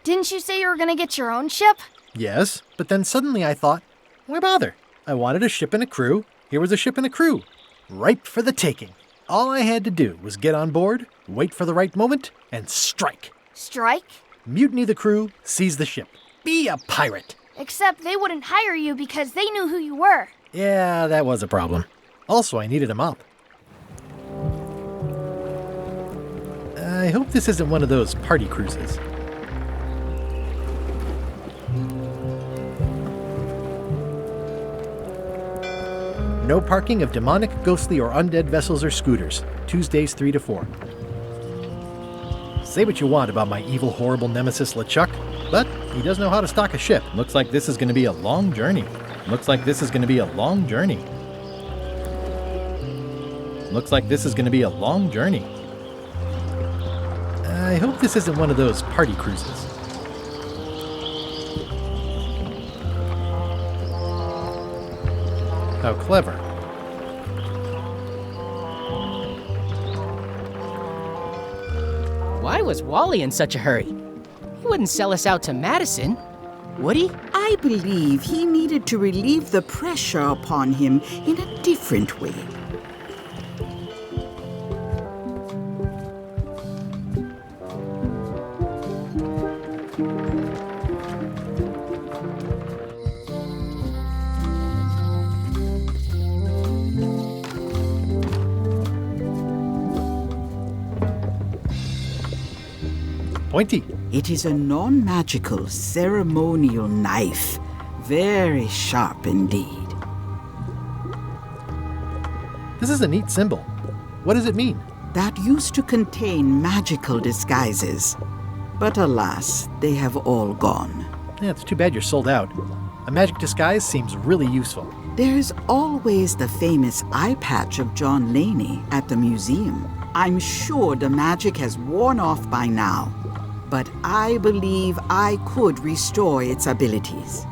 Didn't you say you were gonna get your own ship? Yes, but then suddenly I thought, why bother? I wanted a ship and a crew. Here was a ship and a crew. Ripe for the taking. All I had to do was get on board, wait for the right moment, and strike. Strike? Mutiny the crew, seize the ship. Be a pirate. Except they wouldn't hire you because they knew who you were. Yeah, that was a problem. Also, I needed a mop. I hope this isn't one of those party cruises. No parking of demonic, ghostly, or undead vessels or scooters. Tuesdays 3 to 4. Say what you want about my evil, horrible nemesis LeChuck, but he does know how to stock a ship. Looks like this is going to be a long journey. Looks like this is going to be a long journey. Looks like this is going to be a long journey. I hope this isn't one of those party cruises. How clever. Why was Wally in such a hurry? He wouldn't sell us out to Madison, would he? I believe he needed to relieve the pressure upon him in a different way. Pointy. It is a non-magical ceremonial knife. Very sharp indeed. This is a neat symbol. What does it mean? That used to contain magical disguises. But alas, they have all gone. Yeah, it's too bad you're sold out. A magic disguise seems really useful. There's always the famous eye patch of John Laney at the museum. I'm sure the magic has worn off by now, but I believe I could restore its abilities.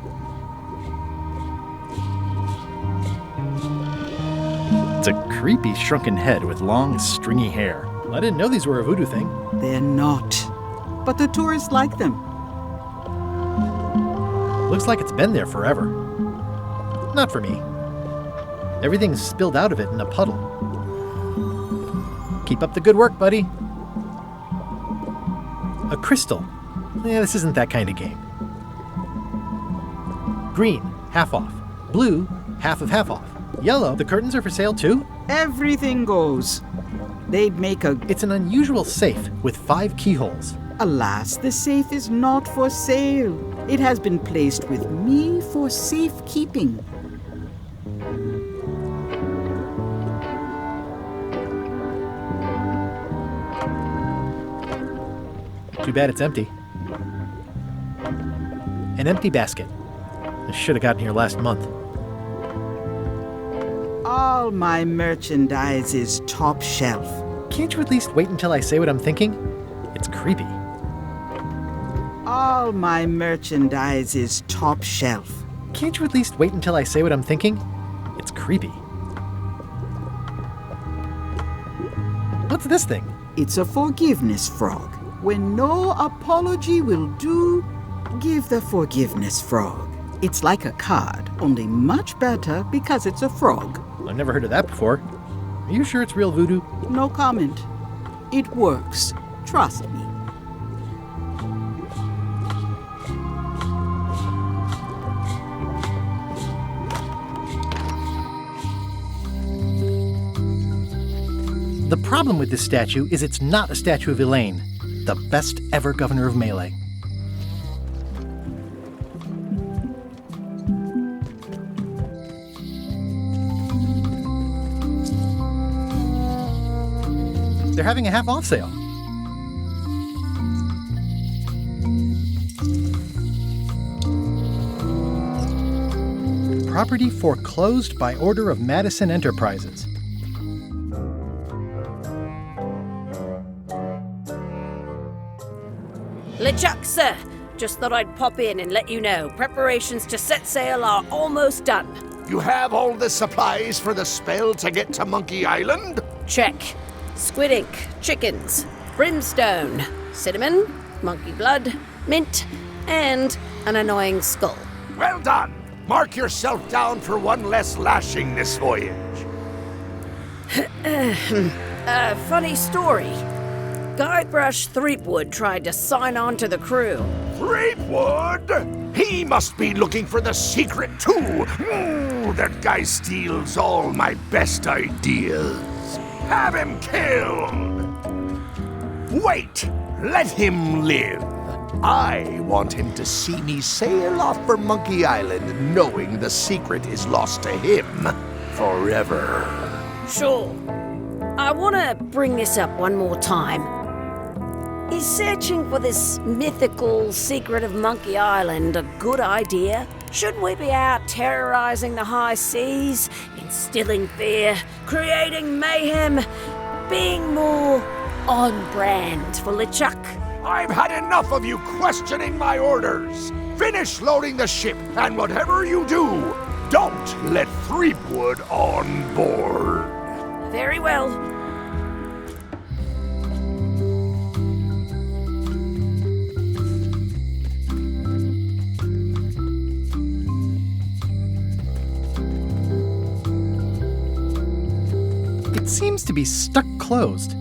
It's a creepy shrunken head with long, stringy hair. I didn't know these were a voodoo thing. They're not, but the tourists like them. Looks like it's been there forever. Not for me. Everything's spilled out of it in a puddle. Keep up the good work, buddy. A crystal. Yeah, this isn't that kind of game. Green, half off. Blue, half off. Yellow, the curtains are for sale too? Everything goes. They'd make a... It's an unusual safe with 5 keyholes. Alas, the safe is not for sale. It has been placed with me for safekeeping. Too bad it's empty. An empty basket. I should have gotten here last month. All my merchandise is top shelf. Can't you at least wait until I say what I'm thinking? It's creepy. All my merchandise is top shelf. Can't you at least wait until I say what I'm thinking? It's creepy. What's this thing? It's a forgiveness frog. When no apology will do, give the forgiveness frog. It's like a card, only much better because it's a frog. I've never heard of that before. Are you sure it's real voodoo? No comment. It works. Trust me. The problem with this statue is it's not a statue of Elaine, the best ever governor of Melee. They're having a half-off sale. Property foreclosed by order of Madison Enterprises. LeChuck, sir. Just thought I'd pop in and let you know. Preparations to set sail are almost done. You have all the supplies for the spell to get to Monkey Island? Check. Squid ink, chickens, brimstone, cinnamon, monkey blood, mint, and an annoying skull. Well done! Mark yourself down for one less lashing this voyage. Funny story. Guybrush Threepwood tried to sign on to the crew. Threepwood? He must be looking for the secret too. That guy steals all my best ideas. Have him killed! Wait! Let him live. I want him to see me sail off for Monkey Island knowing the secret is lost to him forever. Sure. I want to bring this up one more time. Is searching for this mythical secret of Monkey Island a good idea? Shouldn't we be out terrorizing the high seas, instilling fear, creating mayhem, being more on brand for LeChuck? I've had enough of you questioning my orders. Finish loading the ship, and whatever you do, don't let Threepwood on board. Very well. It seems to be stuck closed.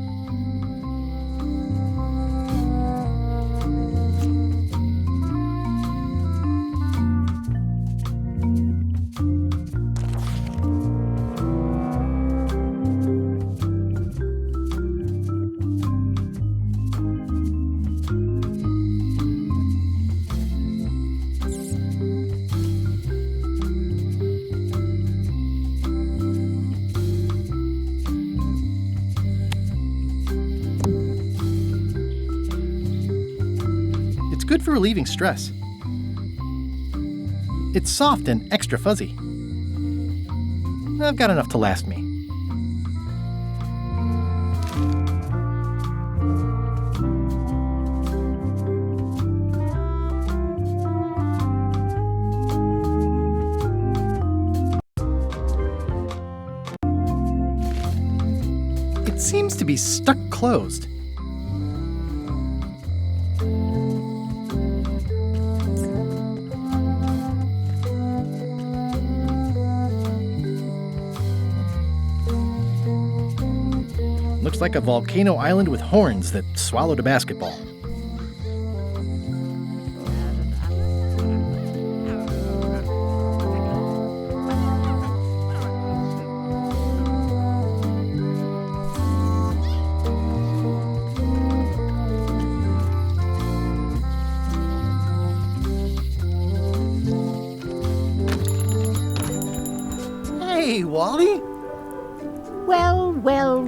Good for relieving stress. It's soft and extra fuzzy. I've got enough to last me. It seems to be stuck closed. Looks like a volcano island with horns that swallowed a basketball. Hey, Wally!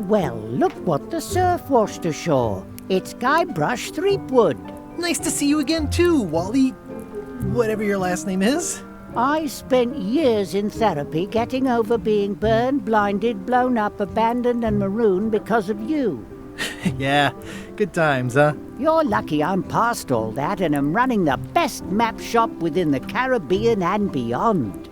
Well, look what the surf washed ashore. It's Guybrush Threepwood. Nice to see you again too, Wally. Whatever your last name is. I spent years in therapy getting over being burned, blinded, blown up, abandoned, and marooned because of you. Yeah, good times, huh? You're lucky I'm past all that and am running the best map shop within the Caribbean and beyond.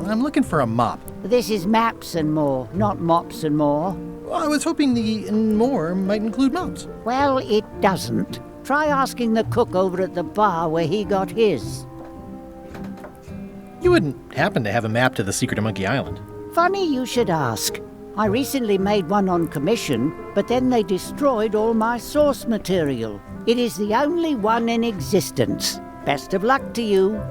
I'm looking for a mop. This is Maps and More, not Mops and More. Well, I was hoping the and more might include mops. Well, it doesn't. Try asking the cook over at the bar where he got his. You wouldn't happen to have a map to the secret of Monkey Island? Funny you should ask. I recently made one on commission, but then they destroyed all my source material. It is the only one in existence. Best of luck to you.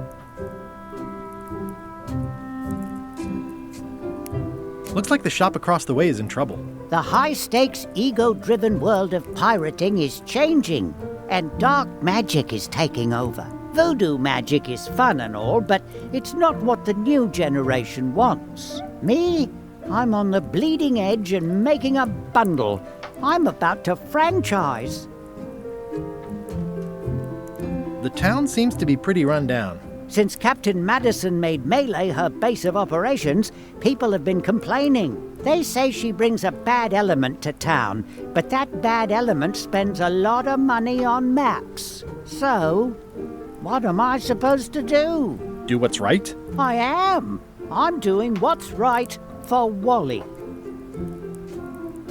Looks like the shop across the way is in trouble. The high-stakes, ego-driven world of pirating is changing, and dark magic is taking over. Voodoo magic is fun and all, but it's not what the new generation wants. Me? I'm on the bleeding edge and making a bundle. I'm about to franchise. The town seems to be pretty run down. Since Captain Madison made Melee her base of operations, people have been complaining. They say she brings a bad element to town, but that bad element spends a lot of money on maps. So, what am I supposed to do? Do what's right? I am. I'm doing what's right for Wally.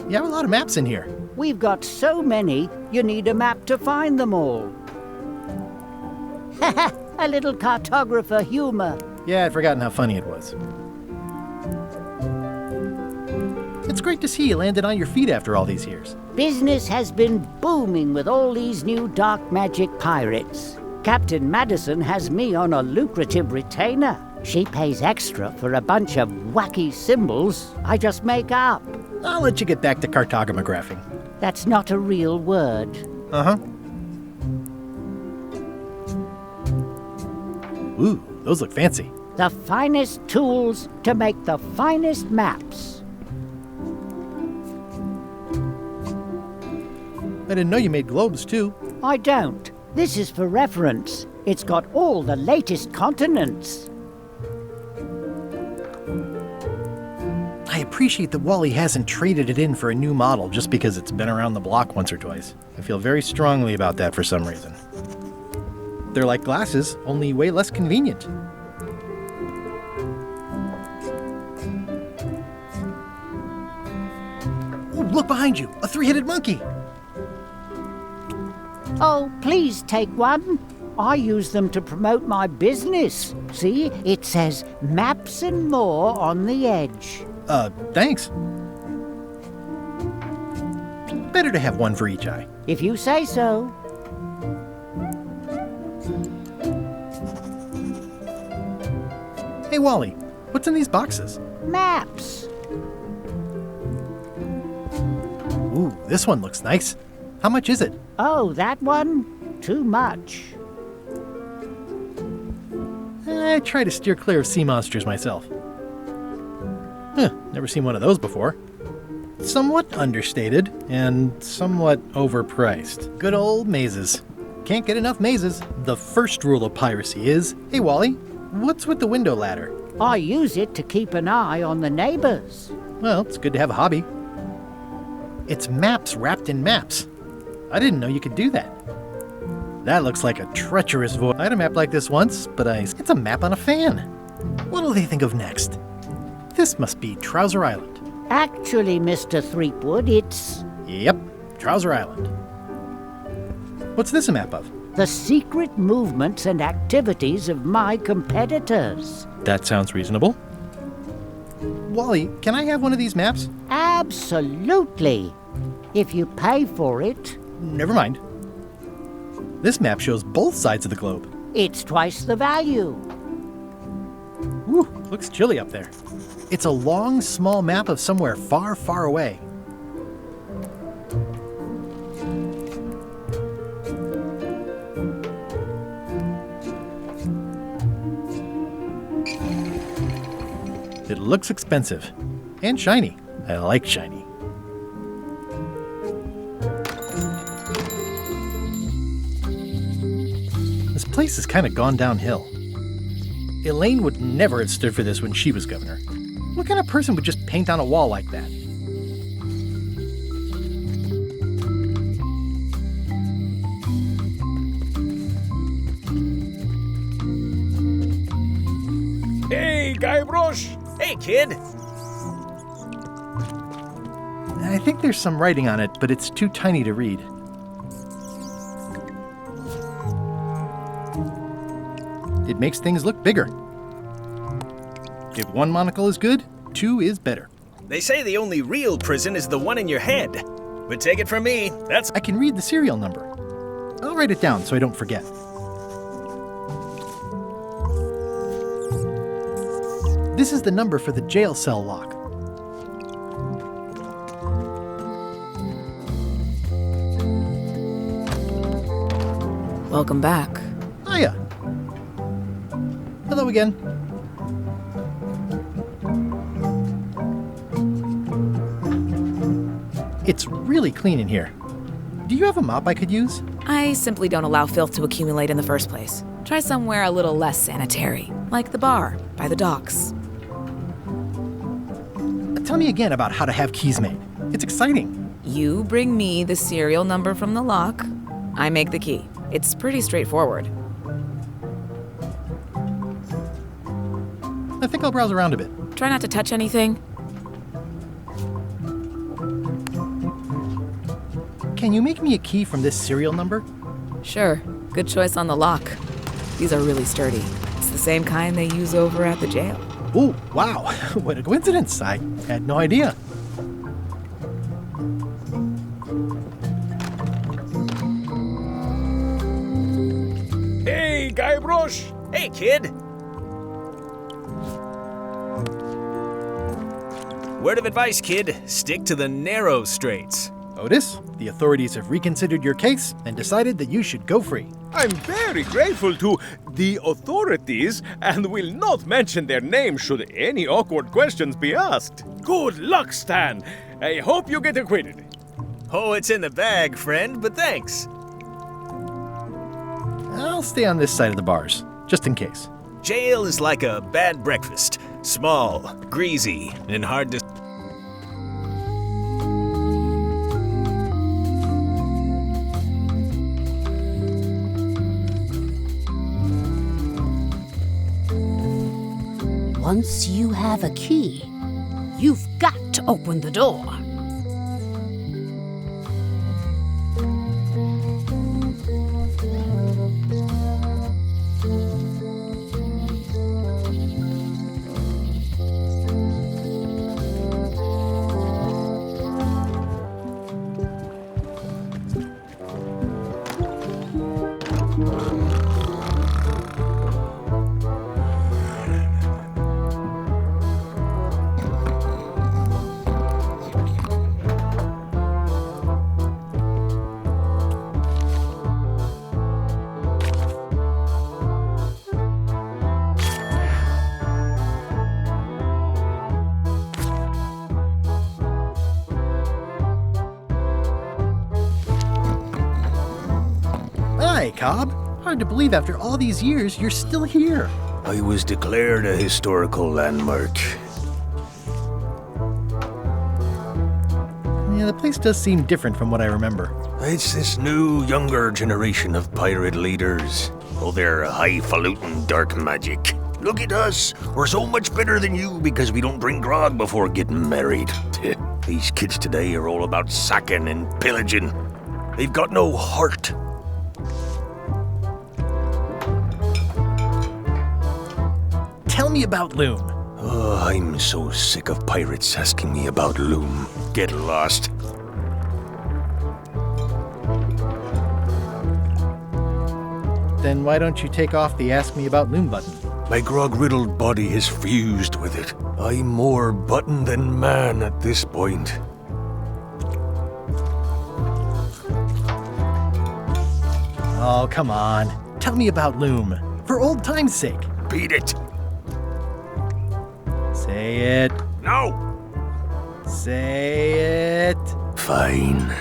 You have a lot of maps in here. We've got so many, you need a map to find them all. A little cartographer humor. Yeah, I'd forgotten how funny it was. It's great to see you landed on your feet after all these years. Business has been booming with all these new dark magic pirates. Captain Madison has me on a lucrative retainer. She pays extra for a bunch of wacky symbols I just make up. I'll let you get back to cartographing. That's not a real word. Uh-huh. Ooh, those look fancy. The finest tools to make the finest maps. I didn't know you made globes, too. I don't. This is for reference. It's got all the latest continents. I appreciate that Wally hasn't traded it in for a new model just because it's been around the block once or twice. I feel very strongly about that for some reason. They're like glasses, only way less convenient. Ooh, look behind you! A three-headed monkey! Oh, please take one. I use them to promote my business. See, it says Maps and More on the edge. Thanks. Better to have one for each eye. If you say so. Hey, Wally, what's in these boxes? Maps. Ooh, this one looks nice. How much is it? Oh, that one? Too much. I try to steer clear of sea monsters myself. Never seen one of those before. Somewhat understated and somewhat overpriced. Good old mazes. Can't get enough mazes. The first rule of piracy is, hey Wally, what's with the window ladder? I use it to keep an eye on the neighbors. Well, it's good to have a hobby. It's maps wrapped in maps. I didn't know you could do that. That looks like a treacherous void. I had a map like this once, but it's a map on a fan. What'll they think of next? This must be Trouser Island. Actually, Mr. Threepwood, it's... Yep, Trouser Island. What's this a map of? The secret movements and activities of my competitors. That sounds reasonable. Wally, can I have one of these maps? Absolutely. If you pay for it. Never mind. This map shows both sides of the globe. It's twice the value. Whew, looks chilly up there. It's a long, small map of somewhere far, far away. It looks expensive. And shiny. I like shiny. This place has kind of gone downhill. Elaine would never have stood for this when she was governor. What kind of person would just paint on a wall like that? Hey, Guybrush! Hey, kid! I think there's some writing on it, but it's too tiny to read. It makes things look bigger. If one monocle is good, two is better. They say the only real prison is the one in your head. But take it from me, that's... I can read the serial number. I'll write it down so I don't forget. This is the number for the jail cell lock. Welcome back. Hiya. Hello again. It's really clean in here. Do you have a mop I could use? I simply don't allow filth to accumulate in the first place. Try somewhere a little less sanitary, like the bar by the docks. Tell me again about how to have keys made. It's exciting. You bring me the serial number from the lock. I make the key. It's pretty straightforward. I think I'll browse around a bit. Try not to touch anything. Can you make me a key from this serial number? Sure. Good choice on the lock. These are really sturdy. It's the same kind they use over at the jail. Ooh, wow. What a coincidence. I had no idea. Hey, Guybrush! Hey, kid! Word of advice, kid. Stick to the narrow straights. Otis, the authorities have reconsidered your case and decided that you should go free. I'm very grateful to the authorities and will not mention their name should any awkward questions be asked. Good luck, Stan. I hope you get acquitted. Oh, it's in the bag, friend, but thanks. I'll stay on this side of the bars, just in case. Jail is like a bad breakfast. Small, greasy, and hard to... Once you have a key, you've got to open the door. Hi, Cobb. Hard to believe after all these years you're still here. I was declared a historical landmark. Yeah, the place does seem different from what I remember. It's this new, younger generation of pirate leaders. Oh, they're highfalutin dark magic. Look at us. We're so much better than you because we don't drink grog before getting married. These kids today are all about sacking and pillaging. They've got no heart. Tell me about Loom. Oh, I'm so sick of pirates asking me about Loom. Get lost. Then why don't you take off the Ask Me About Loom button? My grog-riddled body is fused with it. I'm more button than man at this point. Oh, come on. Tell me about Loom. For old time's sake. Beat it. Say it. No. Say it. Fine.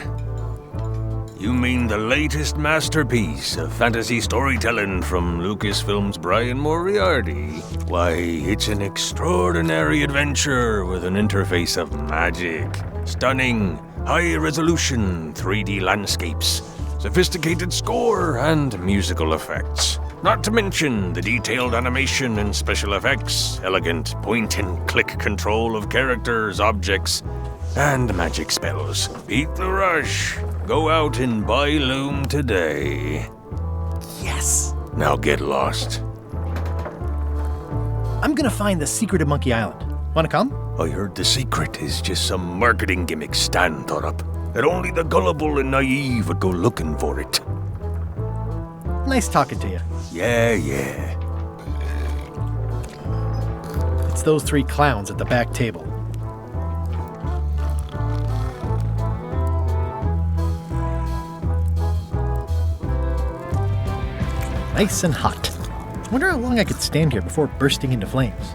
You mean the latest masterpiece of fantasy storytelling from Lucasfilm's Brian Moriarty? Why, it's an extraordinary adventure with an interface of magic. Stunning, high-resolution 3D landscapes, sophisticated score, and musical effects. Not to mention the detailed animation and special effects, elegant point-and-click control of characters, objects, and magic spells. Beat the rush. Go out and buy Loom today. Yes! Now get lost. I'm gonna find the secret of Monkey Island. Wanna come? I heard the secret is just some marketing gimmick Stan thought up. That only the gullible and naive would go looking for it. Nice talking to you. Yeah. It's those three clowns at the back table. Nice and hot. Wonder how long I could stand here before bursting into flames.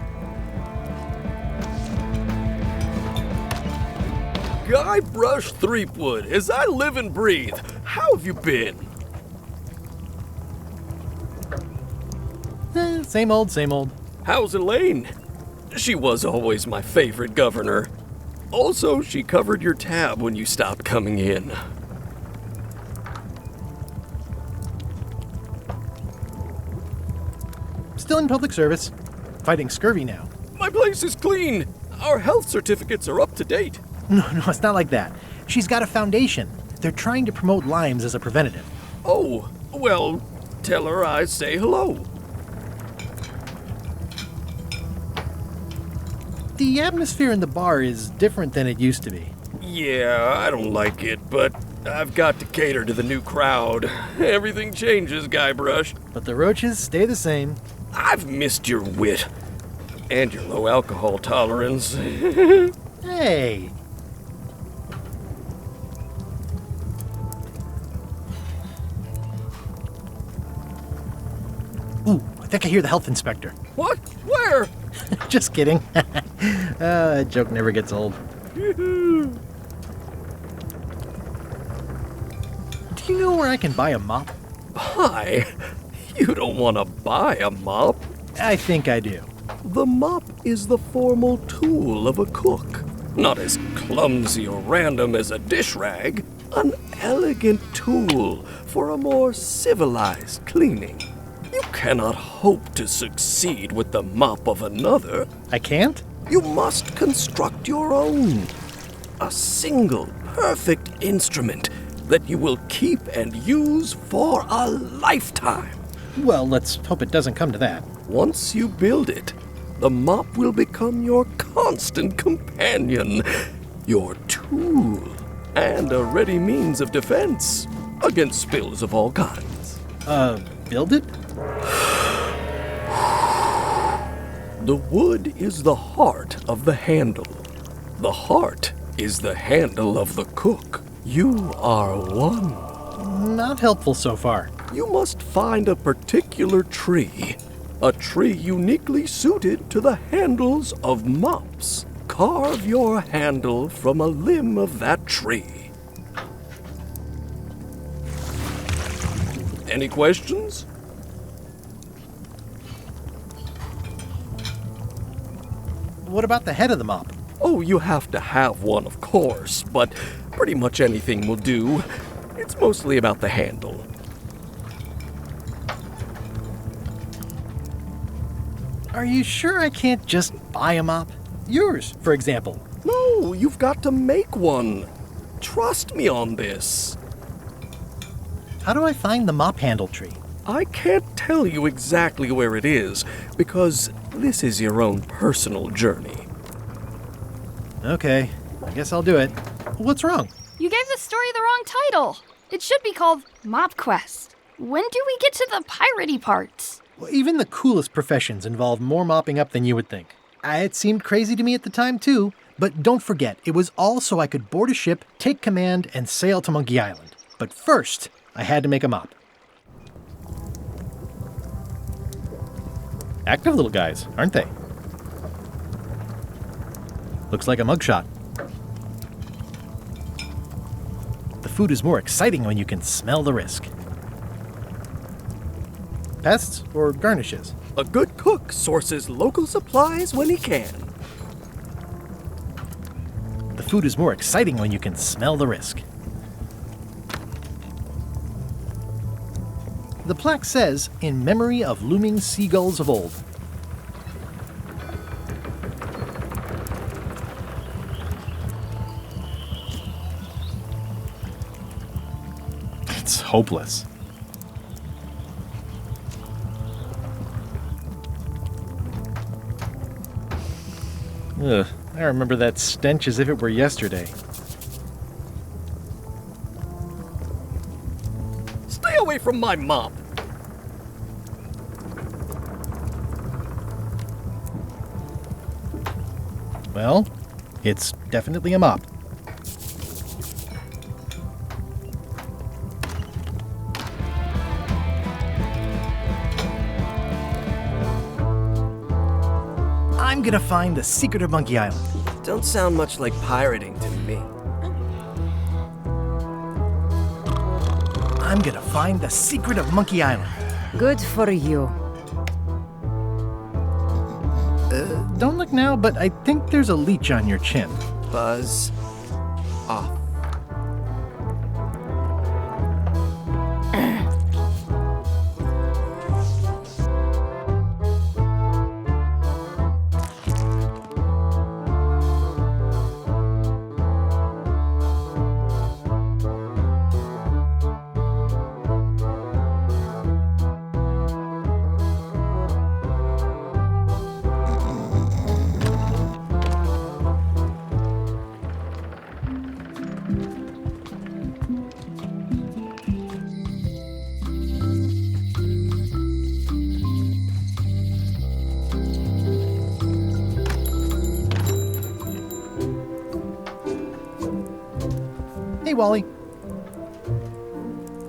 Guybrush Threepwood, as I live and breathe, how have you been? Same old, same old. How's Elaine? She was always my favorite governor. Also, she covered your tab when you stopped coming in. Still in public service. Fighting scurvy now. My place is clean. Our health certificates are up to date. No, it's not like that. She's got a foundation. They're trying to promote limes as a preventative. Oh, well, tell her I say hello. The atmosphere in the bar is different than it used to be. Yeah, I don't like it, but I've got to cater to the new crowd. Everything changes, Guybrush. But the roaches stay the same. I've missed your wit. And your low alcohol tolerance. Hey! Ooh, I think I hear the health inspector. What? Where? Just kidding. That joke never gets old. Do you know where I can buy a mop? Buy? You don't want to buy a mop. I think I do. The mop is the formal tool of a cook. Not as clumsy or random as a dish rag. An elegant tool for a more civilized cleaning. You cannot hope to succeed with the mop of another. I can't? You must construct your own. A single, perfect instrument that you will keep and use for a lifetime. Well, let's hope it doesn't come to that. Once you build it, the mop will become your constant companion, your tool, and a ready means of defense against spills of all kinds. Build it? The wood is the heart of the handle. The heart is the handle of the cook. You are one. Not helpful so far. You must find a particular tree. A tree uniquely suited to the handles of mops. Carve your handle from a limb of that tree. Any questions? What about the head of the mop? Oh, you have to have one, of course, but pretty much anything will do. It's mostly about the handle. Are you sure I can't just buy a mop? Yours, for example. No, you've got to make one. Trust me on this. How do I find the mop handle tree? I can't tell you exactly where it is, because this is your own personal journey. Okay, I guess I'll do it. What's wrong? You gave the story the wrong title. It should be called Mop Quest. When do we get to the piratey parts? Well, even the coolest professions involve more mopping up than you would think. It seemed crazy to me at the time, too. But don't forget, it was all so I could board a ship, take command, and sail to Monkey Island. But first, I had to make a mop. Active little guys, aren't they? Looks like a mugshot. The food is more exciting when you can smell the risk. Pests or garnishes? A good cook sources local supplies when he can. The food is more exciting when you can smell the risk. The plaque says, in memory of looming seagulls of old. It's hopeless. Ugh, I remember that stench as if it were yesterday. Stay away from my mop. Well, it's definitely a mop. I'm gonna find the secret of Monkey Island. Don't sound much like pirating to me. I'm gonna find the secret of Monkey Island. Good for you. Don't look now, but I think there's a leech on your chin. Buzz off. Hey, Wally.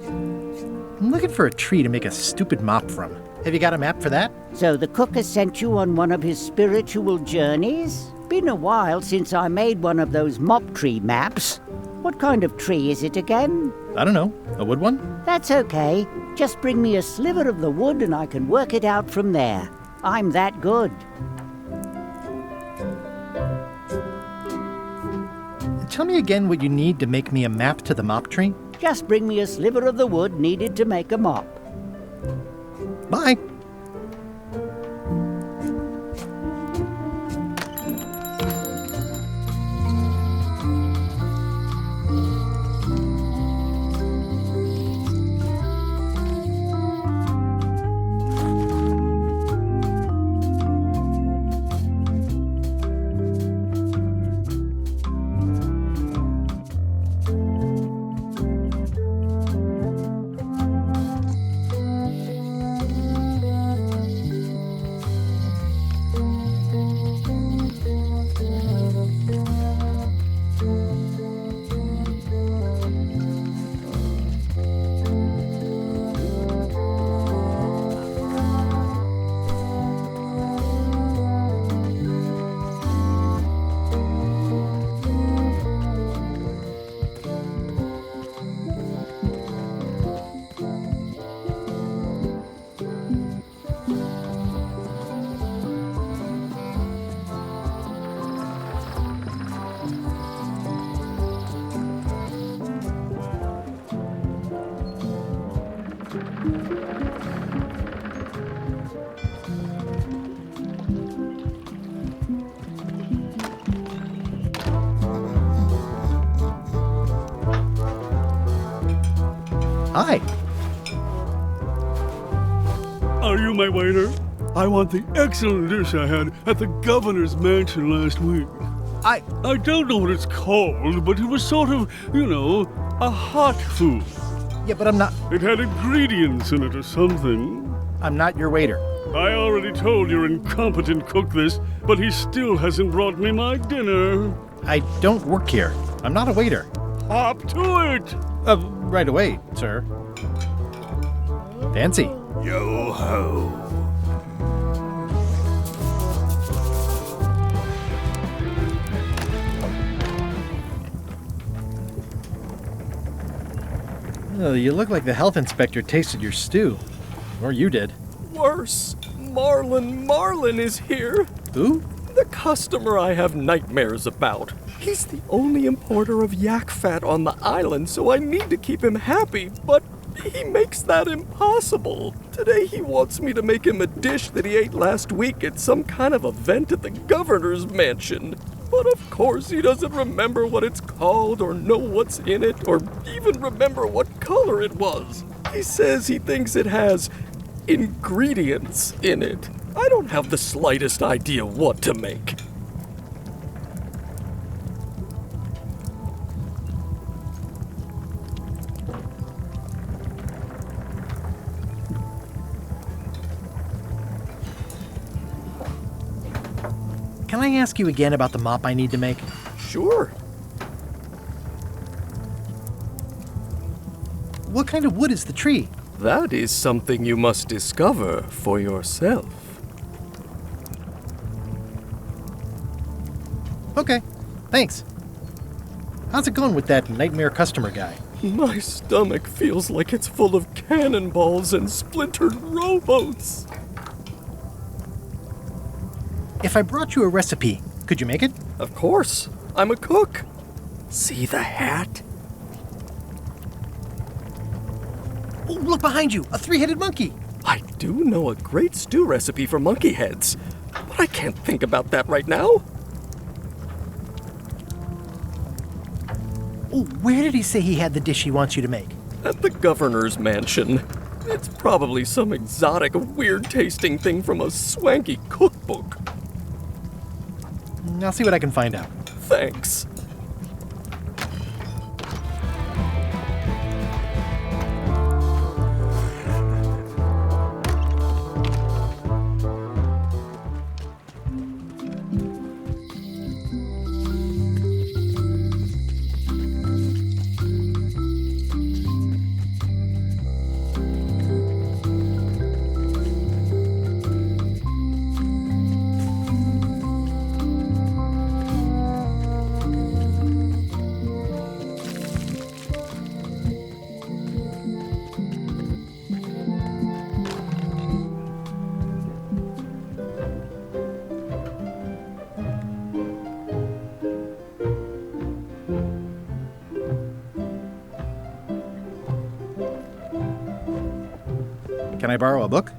I'm looking for a tree to make a stupid mop from. Have you got a map for that? So the cook has sent you on one of his spiritual journeys? Been a while since I made one of those mop tree maps. What kind of tree is it again? I don't know. A wood one? That's okay. Just bring me a sliver of the wood and I can work it out from there. I'm that good. Tell me again what you need to make me a map to the mop tree. Just bring me a sliver of the wood needed to make a mop. Bye. Hi. Are you my waiter? I want the excellent dish I had at the governor's mansion last week. I don't know what it's called, but it was sort of, a hot food. Yeah, but I'm not... It had ingredients in it or something. I'm not your waiter. I already told your incompetent cook this, but he still hasn't brought me my dinner. I don't work here. I'm not a waiter. Hop to it! Right away, sir. Fancy. Yo-ho. Oh, you look like the health inspector tasted your stew. Or you did. Worse. Marlin is here. Who? The customer I have nightmares about. He's the only importer of yak fat on the island, so I need to keep him happy, but he makes that impossible. Today he wants me to make him a dish that he ate last week at some kind of event at the governor's mansion. But of course he doesn't remember what it's called or know what's in it or even remember what color it was. He says he thinks it has ingredients in it. I don't have the slightest idea what to make. Can I ask you again about the mop I need to make? Sure. What kind of wood is the tree? That is something you must discover for yourself. Okay, thanks. How's it going with that nightmare customer guy? My stomach feels like it's full of cannonballs and splintered rowboats. If I brought you a recipe, could you make it? Of course. I'm a cook. See the hat? Oh, look behind you! A three-headed monkey! I do know a great stew recipe for monkey heads, but I can't think about that right now. Oh, where did he say he had the dish he wants you to make? At the governor's mansion. It's probably some exotic, weird-tasting thing from a swanky cookbook. I'll see what I can find out. Thanks. Can I borrow a book?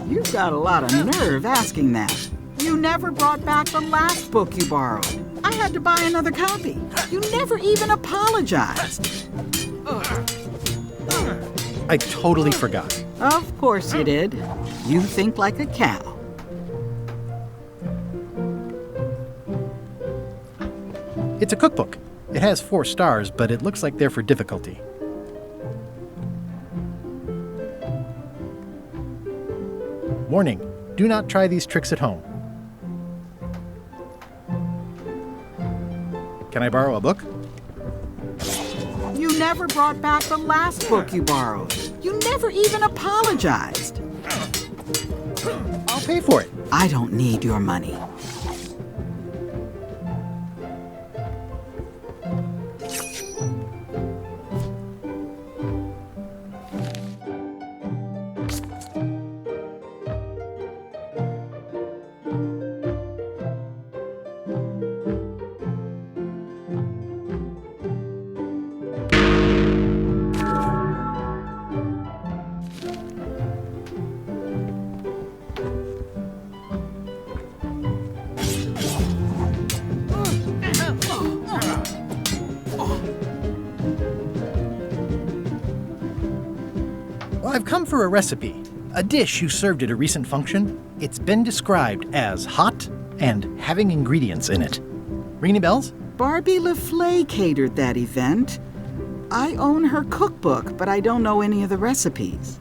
You've got a lot of nerve asking that. You never brought back the last book you borrowed. I had to buy another copy. You never even apologized. I totally forgot. Of course you did. You think like a cow. It's a cookbook. It has 4 stars, but it looks like they're for difficulty. Warning, do not try these tricks at home. Can I borrow a book? You never brought back the last book you borrowed. You never even apologized. I'll pay for it. I don't need your money. I've come for a recipe, a dish you served at a recent function. It's been described as hot and having ingredients in it. Ring any bells? Barbie LaFleur catered that event. I own her cookbook, but I don't know any of the recipes.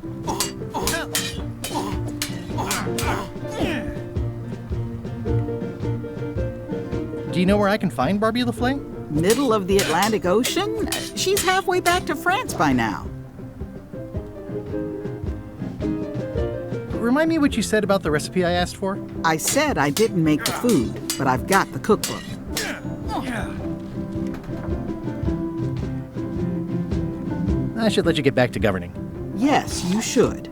Do you know where I can find Barbie LaFleur? Middle of the Atlantic Ocean? She's halfway back to France by now. Remind me what you said about the recipe I asked for? I said I didn't make the food, but I've got the cookbook. I should let you get back to governing. Yes, you should.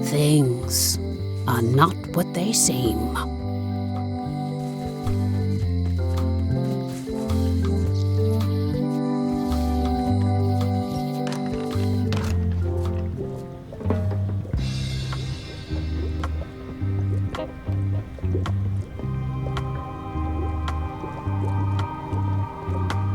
Things are not what they seem.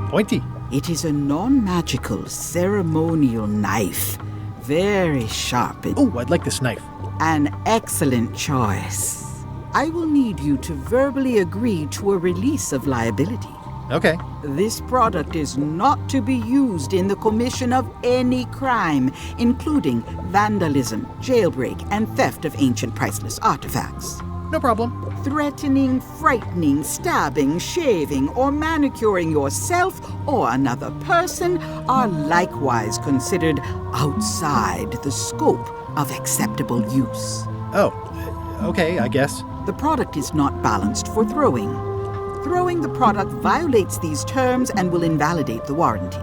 Pointy. It is a non-magical ceremonial knife. Very sharp. Oh, I'd like this knife. An excellent choice. I will need you to verbally agree to a release of liability. Okay. This product is not to be used in the commission of any crime, including vandalism, jailbreak, and theft of ancient priceless artifacts. No problem. Threatening, frightening, stabbing, shaving, or manicuring yourself or another person are likewise considered outside the scope of acceptable use. Oh, okay, I guess. The product is not balanced for throwing. Throwing the product violates these terms and will invalidate the warranty.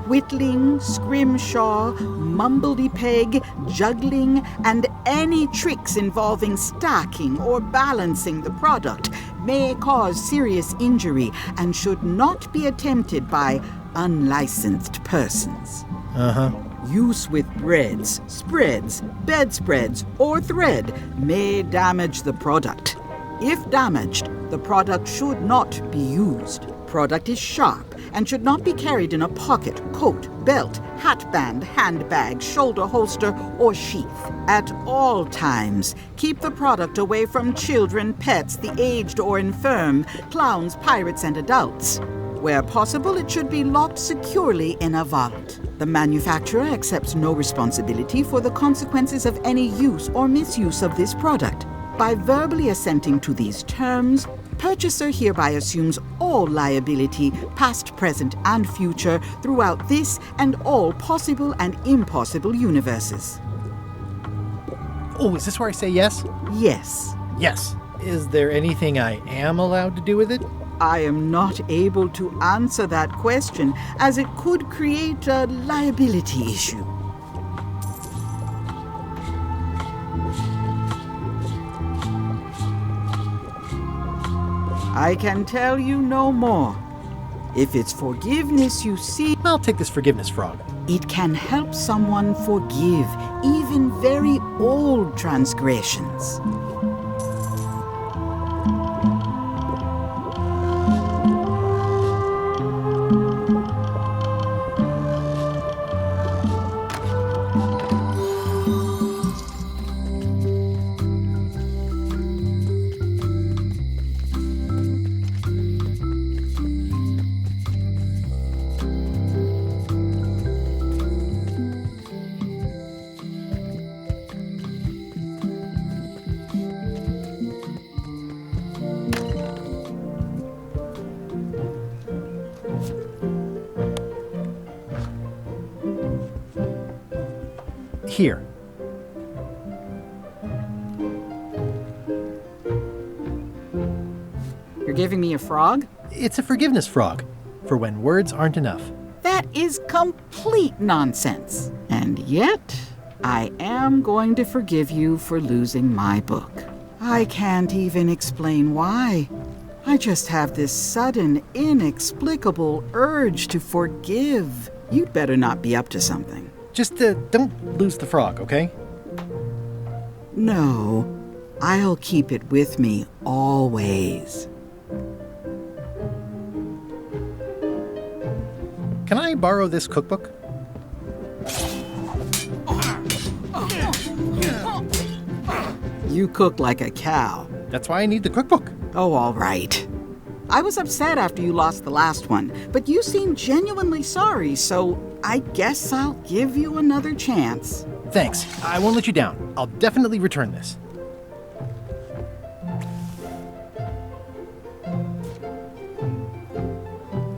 Whittling, scrimshaw, mumbledy-peg, juggling, and any tricks involving stacking or balancing the product may cause serious injury and should not be attempted by unlicensed persons. Uh-huh. Use with breads, spreads, bedspreads, or thread may damage the product. If damaged, the product should not be used. product is sharp and should not be carried in a pocket, coat, belt, hatband, handbag, shoulder holster, or sheath. At all times, keep the product away from children, pets, the aged or infirm, clowns, pirates, and adults. Where possible, it should be locked securely in a vault. The manufacturer accepts no responsibility for the consequences of any use or misuse of this product. By verbally assenting to these terms, purchaser hereby assumes all liability, past, present, and future, throughout this and all possible and impossible universes. Oh, is this where I say yes? Yes. Yes. Is there anything I am allowed to do with it? I am not able to answer that question, as it could create a liability issue. I can tell you no more. If it's forgiveness you seek, I'll take this forgiveness frog. It can help someone forgive even very old transgressions. Here. You're giving me a frog? It's a forgiveness frog, for when words aren't enough. That is complete nonsense. And yet, I am going to forgive you for losing my book. I can't even explain why. I just have this sudden, inexplicable urge to forgive. You'd better not be up to something. Just don't lose the frog, okay? No, I'll keep it with me always. Can I borrow this cookbook? You cook like a cow. That's why I need the cookbook. Oh, all right. I was upset after you lost the last one, but you seemed genuinely sorry, so I guess I'll give you another chance. Thanks. I won't let you down. I'll definitely return this.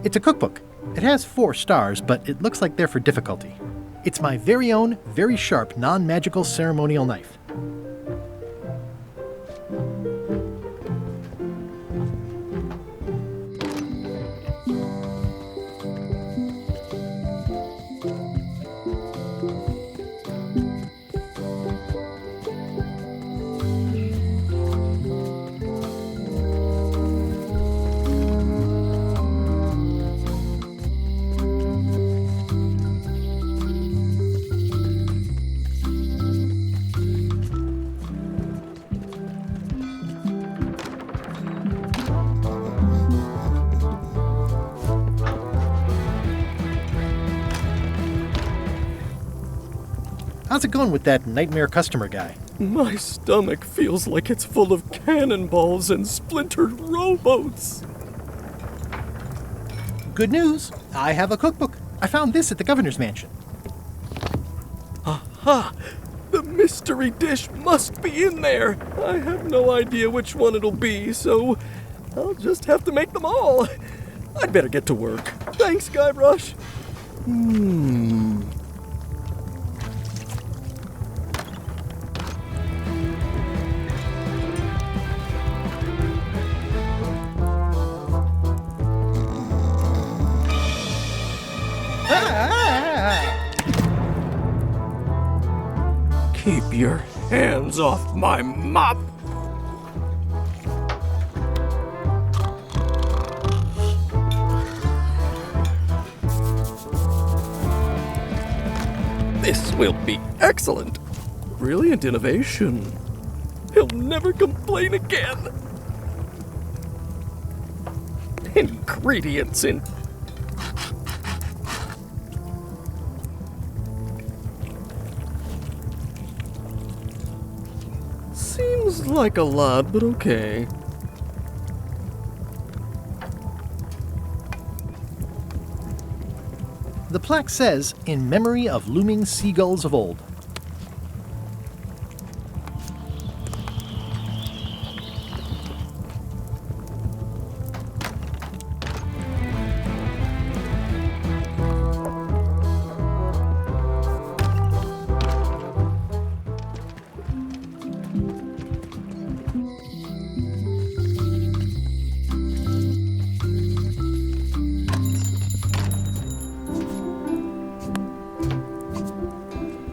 It's a cookbook. It has 4 stars, but it looks like they're for difficulty. It's my very own, very sharp, non-magical ceremonial knife. How's it going with that nightmare customer guy? My stomach feels like it's full of cannonballs and splintered rowboats. Good news. I have a cookbook. I found this at the governor's mansion. Aha! The mystery dish must be in there. I have no idea which one it'll be, so I'll just have to make them all. I'd better get to work. Thanks, Guybrush. Keep your hands off my mop! This will be excellent. Brilliant innovation. He'll never complain again. Ingredients in... Seems like a lot, but okay. The plaque says, "In memory of looming seagulls of old."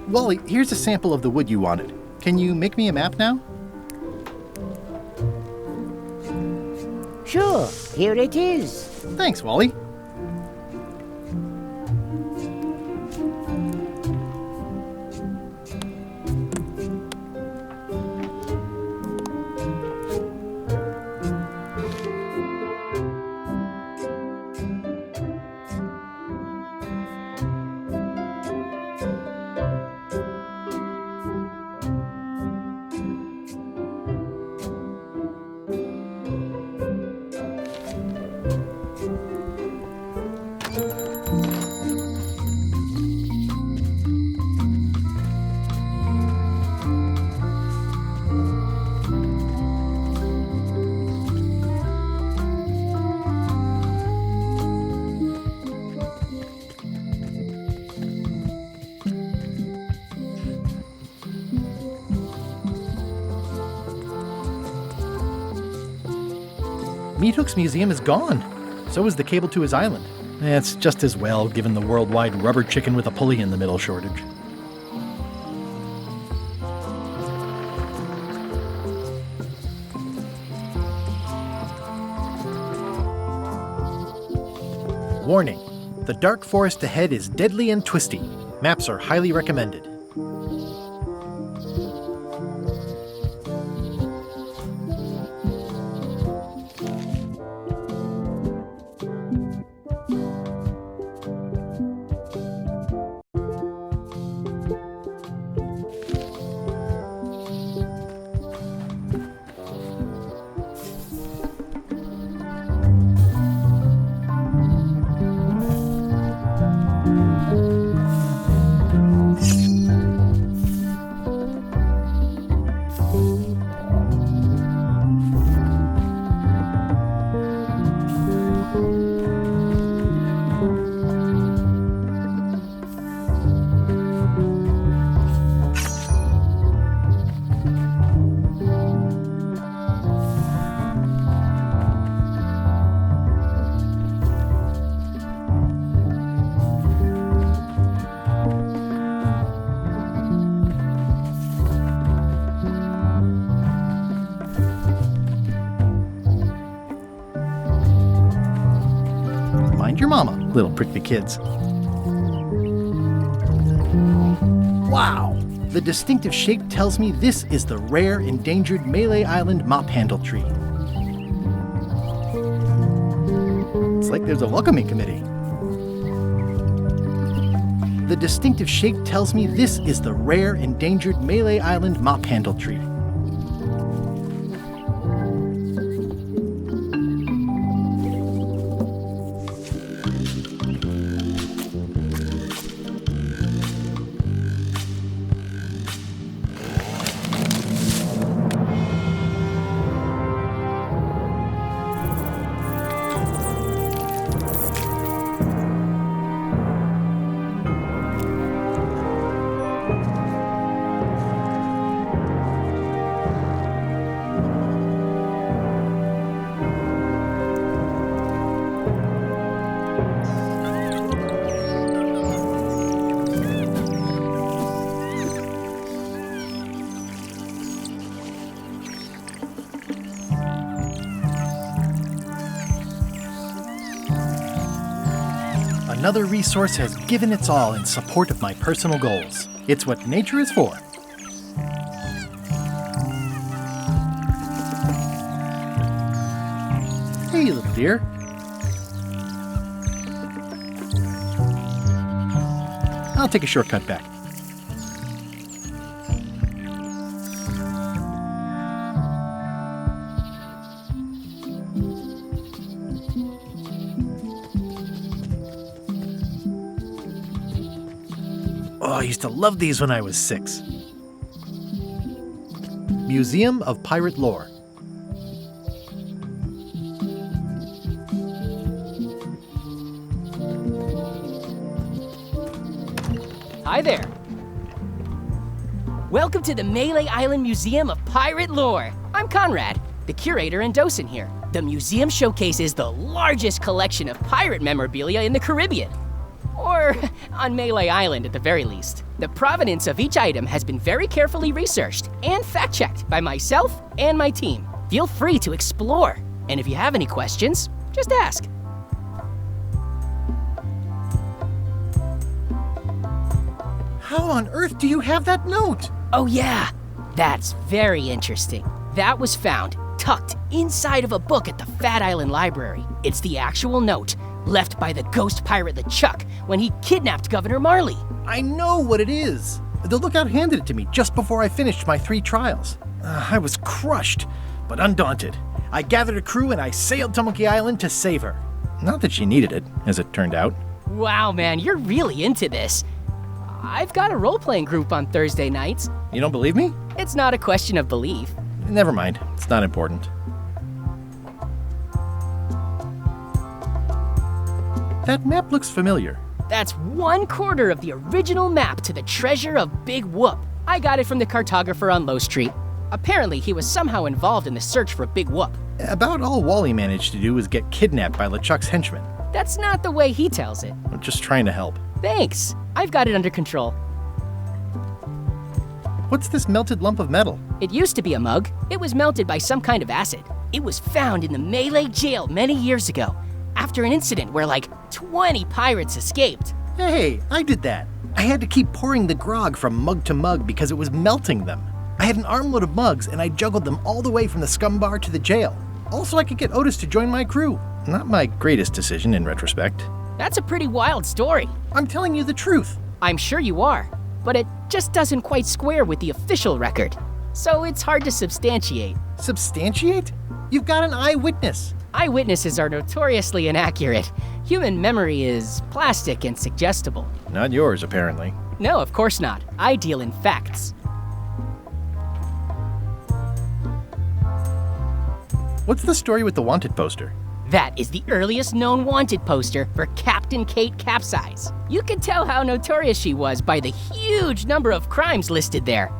Wally, here's a sample of the wood you wanted. Can you make me a map now? Sure, here it is. Thanks, Wally. Meat Hook's museum is gone. So is the cable to his island. It's just as well, given the worldwide rubber chicken with a pulley in the middle shortage. Warning: the dark forest ahead is deadly and twisty. Maps are highly recommended. Mind your mama, little prickly kids. Wow! The distinctive shape tells me this is the rare, endangered Malay Island mop handle tree. It's like there's a welcoming committee. The distinctive shape tells me this is the rare, endangered Malay Island mop handle tree. Another resource has given its all in support of my personal goals. It's what nature is for. Hey, little dear. I'll take a shortcut back. Oh, I used to love these when I was 6. Museum of Pirate Lore. Hi there. Welcome to the Melee Island Museum of Pirate Lore. I'm Conrad, the curator and docent here. The museum showcases the largest collection of pirate memorabilia in the Caribbean. Or on Melee Island at the very least. The provenance of each item has been very carefully researched and fact-checked by myself and my team. Feel free to explore. And if you have any questions, just ask. How on earth do you have that note? Oh yeah, that's very interesting. That was found tucked inside of a book at the Fat Island Library. It's the actual note left by the ghost pirate LeChuck when he kidnapped Governor Marley. I know what it is. The lookout handed it to me just before I finished my 3 trials. I was crushed, but undaunted. I gathered a crew and I sailed to Monkey Island to save her. Not that she needed it, as it turned out. Wow, man, you're really into this. I've got a role-playing group on Thursday nights. You don't believe me? It's not a question of belief. Never mind. It's not important. That map looks familiar. That's 1/4 of the original map to the treasure of Big Whoop. I got it from the cartographer on Low Street. Apparently, he was somehow involved in the search for Big Whoop. About all Wally managed to do was get kidnapped by LeChuck's henchmen. That's not the way he tells it. I'm just trying to help. Thanks. I've got it under control. What's this melted lump of metal? It used to be a mug. It was melted by some kind of acid. It was found in the Melee jail many years ago, after an incident where like 20 pirates escaped. Hey, I did that. I had to keep pouring the grog from mug to mug because it was melting them. I had an armload of mugs and I juggled them all the way from the scum bar to the jail. Also, I could get Otis to join my crew. Not my greatest decision in retrospect. That's a pretty wild story. I'm telling you the truth. I'm sure you are, but it just doesn't quite square with the official record. So it's hard to substantiate. Substantiate? You've got an eyewitness. Eyewitnesses are notoriously inaccurate. Human memory is plastic and suggestible. Not yours, apparently. No, of course not. I deal in facts. What's the story with the wanted poster? That is the earliest known wanted poster for Captain Kate Capsize. You can tell how notorious she was by the huge number of crimes listed there.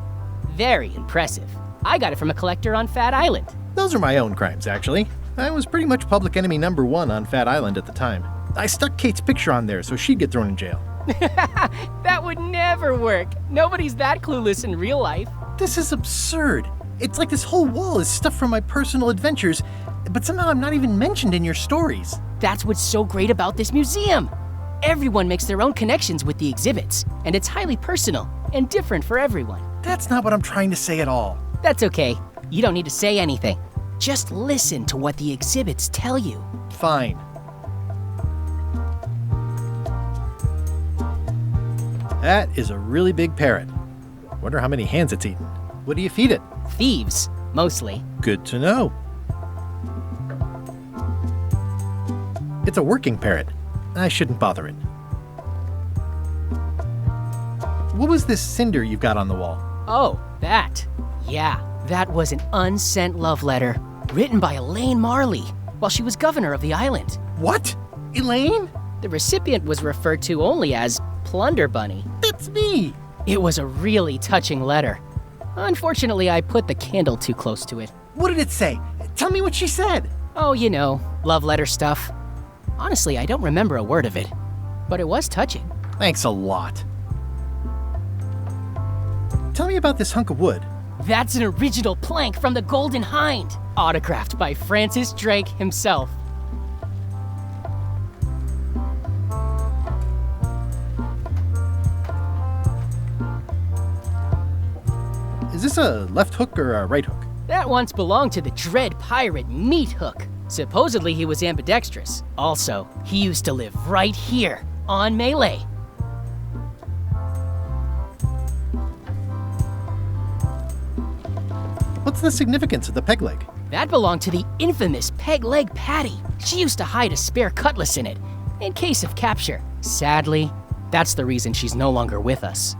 Very impressive. I got it from a collector on Fat Island. Those are my own crimes, actually. I was pretty much public enemy #1 on Fat Island at the time. I stuck Kate's picture on there so she'd get thrown in jail. That would never work. Nobody's that clueless in real life. This is absurd. It's like this whole wall is stuff from my personal adventures, but somehow I'm not even mentioned in your stories. That's what's so great about this museum. Everyone makes their own connections with the exhibits, and it's highly personal and different for everyone. That's not what I'm trying to say at all. That's okay. You don't need to say anything. Just listen to what the exhibits tell you. Fine. That is a really big parrot. Wonder how many hands it's eaten. What do you feed it? Thieves, mostly. Good to know. It's a working parrot. I shouldn't bother it. What was this cinder you've got on the wall? Oh, that. Yeah, that was an unsent love letter written by Elaine Marley while she was governor of the island. What? Elaine? The recipient was referred to only as Plunder Bunny. That's me. It was a really touching letter. Unfortunately, I put the candle too close to it. What did it say? Tell me what she said. Oh, you know, love letter stuff. Honestly, I don't remember a word of it, but it was touching. Thanks a lot. Tell me about this hunk of wood. That's an original plank from the Golden Hind, autographed by Francis Drake himself. Is this a left hook or a right hook? That once belonged to the dread pirate Meat Hook. Supposedly he was ambidextrous. Also, he used to live right here, on Melee. What's the significance of the peg leg? That belonged to the infamous Peg Leg Patty. She used to hide a spare cutlass in it, in case of capture. Sadly, that's the reason she's no longer with us.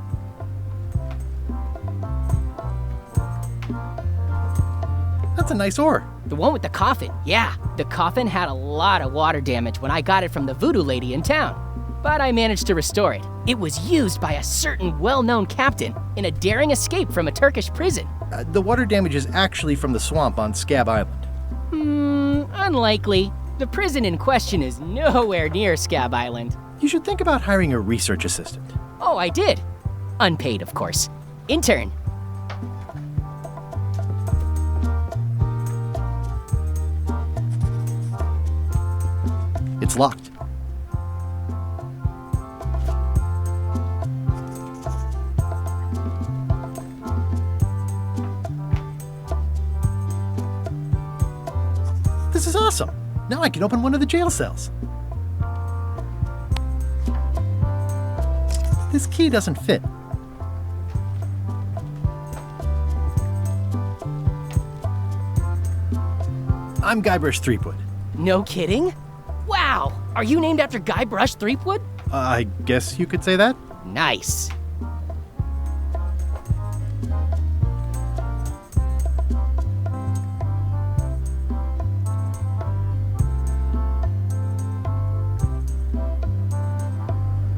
That's a nice oar. The one with the coffin, yeah. The coffin had a lot of water damage when I got it from the voodoo lady in town. But I managed to restore it. It was used by a certain well-known captain in a daring escape from a Turkish prison. The water damage is actually from the swamp on Scab Island. Unlikely. The prison in question is nowhere near Scab Island. You should think about hiring a research assistant. Oh, I did. Unpaid, of course. Intern. It's locked. This is awesome. Now I can open one of the jail cells. This key doesn't fit. I'm Guybrush Threepwood. No kidding? Wow! Are you named after Guybrush Threepwood? I guess you could say that. Nice.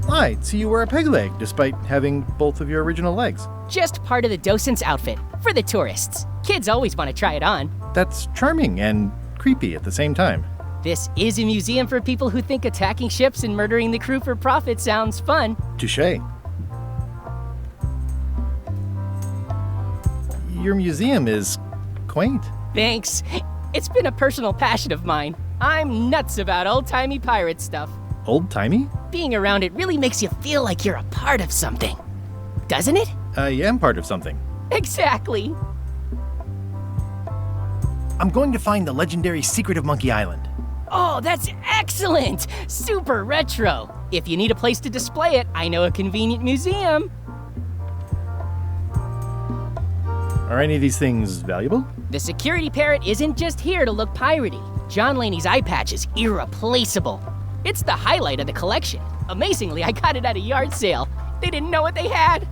Right, so you wear a peg leg despite having both of your original legs. Just part of the docent's outfit for the tourists. Kids always want to try it on. That's charming and creepy at the same time. This is a museum for people who think attacking ships and murdering the crew for profit sounds fun. Touché. Your museum is quaint. Thanks. It's been a personal passion of mine. I'm nuts about old-timey pirate stuff. Old-timey? Being around it really makes you feel like you're a part of something. Doesn't it? I am part of something. Exactly. I'm going to find the legendary secret of Monkey Island. Oh, that's excellent! Super retro. If you need a place to display it, I know a convenient museum. Are any of these things valuable? The security parrot isn't just here to look piratey. John Laney's eye patch is irreplaceable. It's the highlight of the collection. Amazingly, I got it at a yard sale. They didn't know what they had.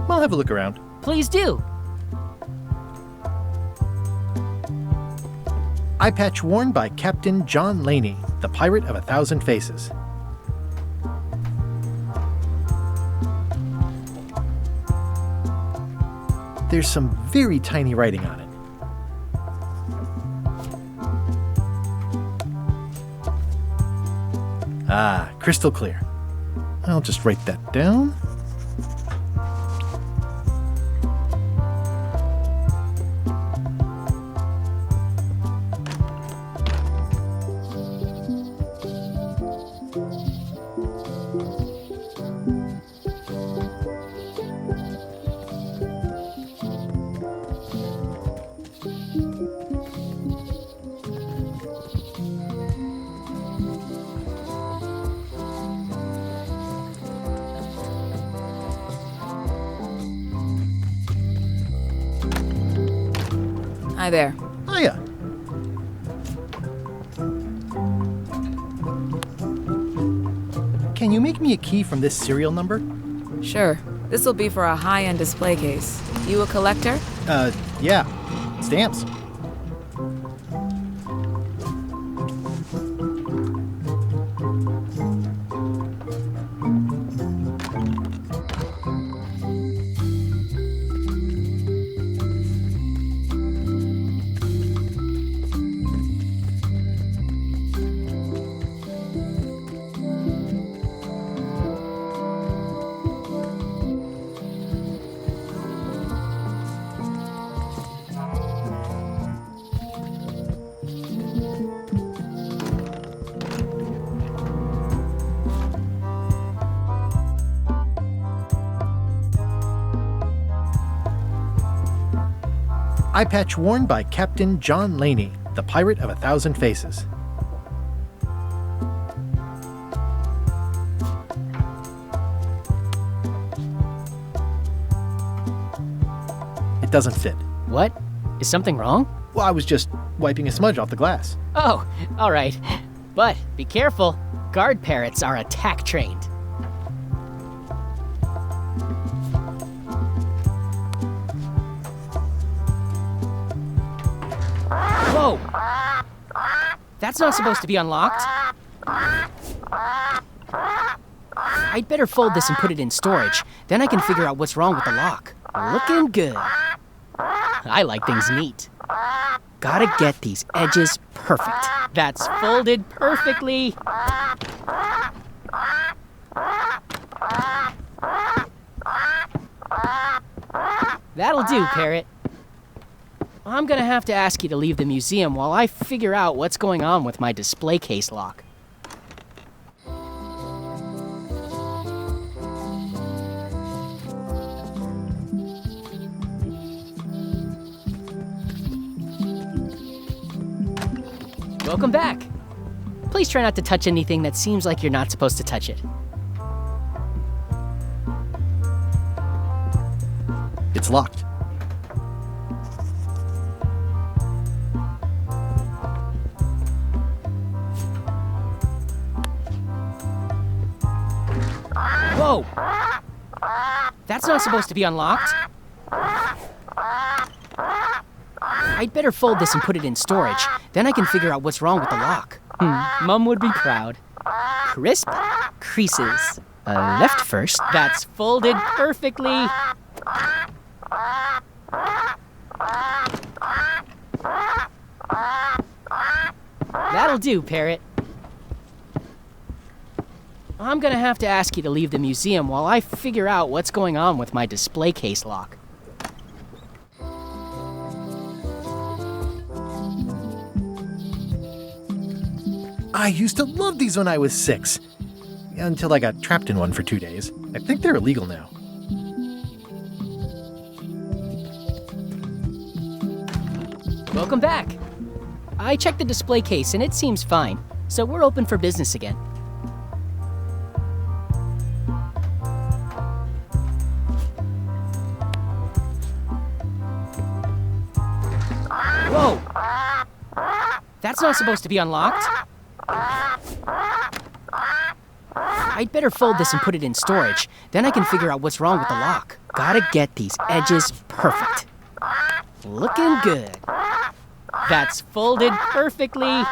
I'll have a look around. Please do. Eye patch worn by Captain John Laney, the Pirate of 1,000 Faces. There's some very tiny writing on it. Ah, crystal clear. I'll just write that down. Hi there. Hiya. Can you make me a key from this serial number? Sure. This will be for a high-end display case. You a collector? Yeah. Stamps. Eye patch worn by Captain John Laney, the Pirate of 1,000 Faces. doesn't fit. What? Is something wrong? Well, I was just wiping a smudge off the glass. Oh, all right. But be careful. Guard parrots are attack trained. Whoa! That's not supposed to be unlocked. I'd better fold this and put it in storage. Then I can figure out what's wrong with the lock. Looking good. I like things neat. Gotta get these edges perfect. That's folded perfectly. That'll do, Parrot. I'm gonna have to ask you to leave the museum while I figure out what's going on with my display case lock. Welcome back. Please try not to touch anything that seems like you're not supposed to touch it. It's locked. Whoa! That's not supposed to be unlocked. I'd better fold this and put it in storage. Then I can figure out what's wrong with the lock. Mom would be proud. Crisp creases. Left first. That's folded perfectly. That'll do, Parrot. I'm gonna have to ask you to leave the museum while I figure out what's going on with my display case lock. I used to love these when I was 6. Until I got trapped in one for 2 days. I think they're illegal now. Welcome back. I checked the display case and it seems fine, so we're open for business again. Whoa! That's not supposed to be unlocked. I'd better fold this and put it in storage. Then I can figure out what's wrong with the lock. Gotta get these edges perfect. Looking good. That's folded perfectly.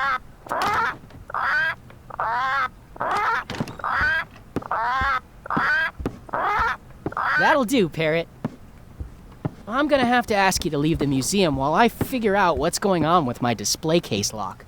That'll do, Parrot. I'm gonna have to ask you to leave the museum while I figure out what's going on with my display case lock.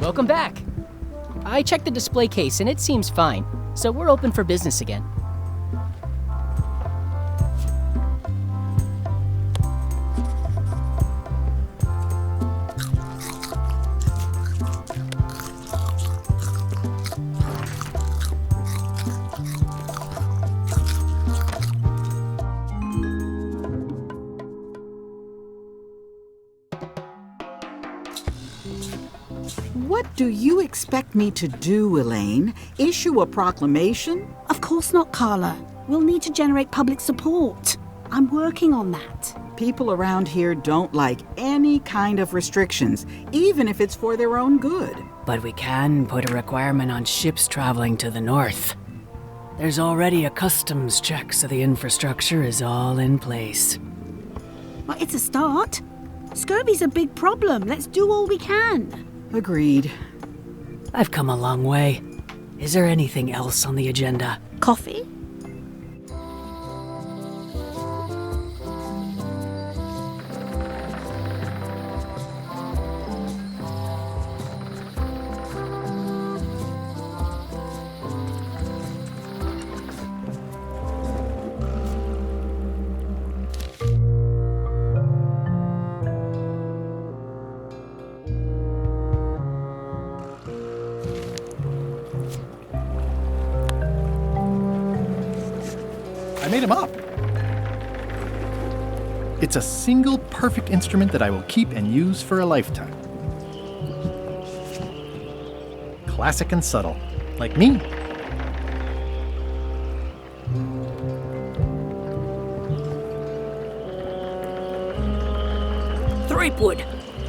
Welcome back. I checked the display case and it seems fine, so we're open for business again. What do you expect me to do, Elaine? Issue a proclamation? Of course not, Carla. We'll need to generate public support. I'm working on that. People around here don't like any kind of restrictions, even if it's for their own good. But we can put a requirement on ships traveling to the north. There's already a customs check, so the infrastructure is all in place. Well, it's a start. Scurvy's a big problem. Let's do all we can. Agreed. I've come a long way. Is there anything else on the agenda? Coffee? I made him up. It's a single perfect instrument that I will keep and use for a lifetime. Classic and subtle, like me. Threepwood,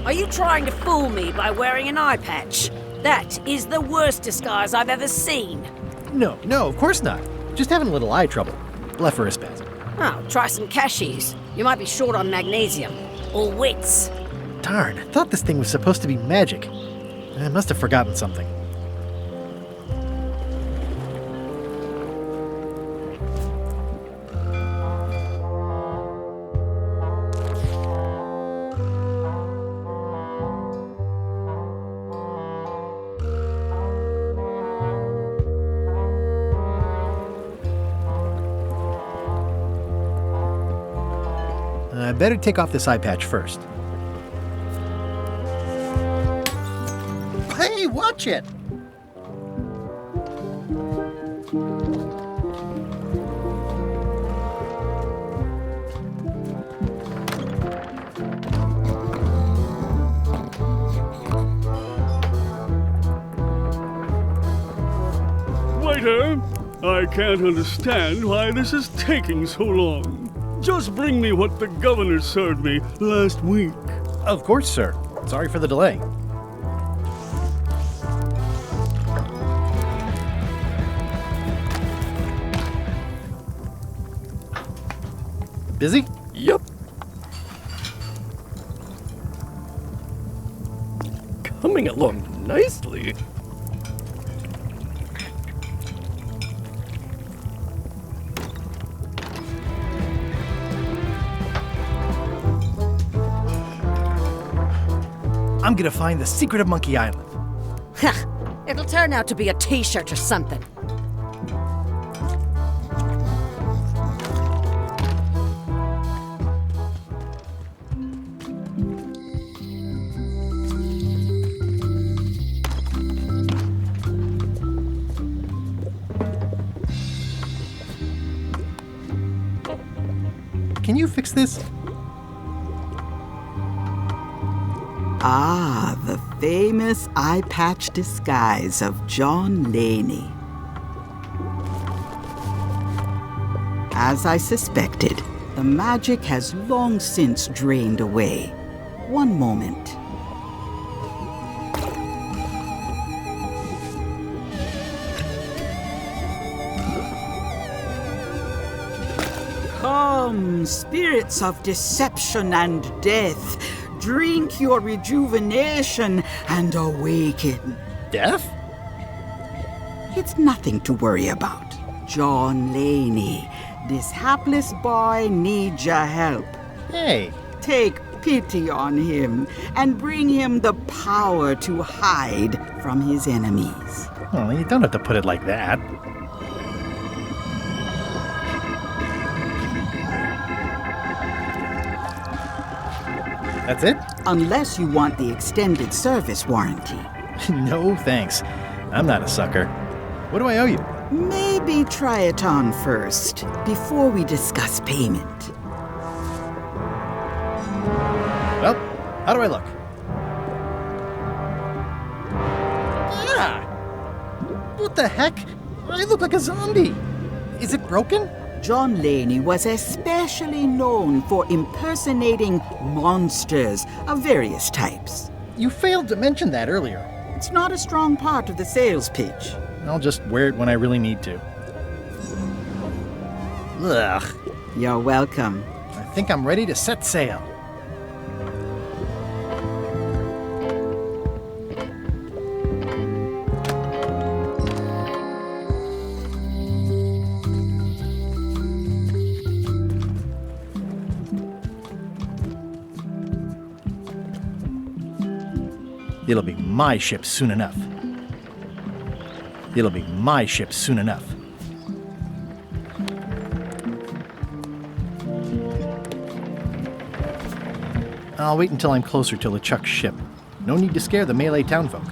are you trying to fool me by wearing an eye patch? That is the worst disguise I've ever seen. No, of course not. Just having a little eye trouble. Blepharospasm. Oh, try some cashews. You might be short on magnesium. Or wits. Darn, I thought this thing was supposed to be magic. I must have forgotten something. I better take off this eye patch first. Hey, watch it! Waiter, I can't understand why this is taking so long. Just bring me what the governor served me last week. Of course, sir. Sorry for the delay. Busy? Yep. Coming along nicely. I'm gonna find the secret of Monkey Island. Ha! It'll turn out to be a t-shirt or something. Can you fix this? Ah, the famous eye patch disguise of John Laney. As I suspected, the magic has long since drained away. One moment. Come, spirits of deception and death, drink your rejuvenation and awaken. Death? It's nothing to worry about. John Laney, this hapless boy needs your help. Hey. Take pity on him and bring him the power to hide from his enemies. Well, you don't have to put it like that. That's it? Unless you want the extended service warranty. No, thanks. I'm not a sucker. What do I owe you? Maybe try it on first, before we discuss payment. Well, how do I look? Yeah! What the heck? I look like a zombie. Is it broken? John Laney was especially known for impersonating monsters of various types. You failed to mention that earlier. It's not a strong part of the sales pitch. I'll just wear it when I really need to. Ugh. You're welcome. I think I'm ready to set sail. It'll be my ship soon enough. It'll be my ship soon enough. I'll wait until I'm closer to LeChuck's ship. No need to scare the melee townfolk.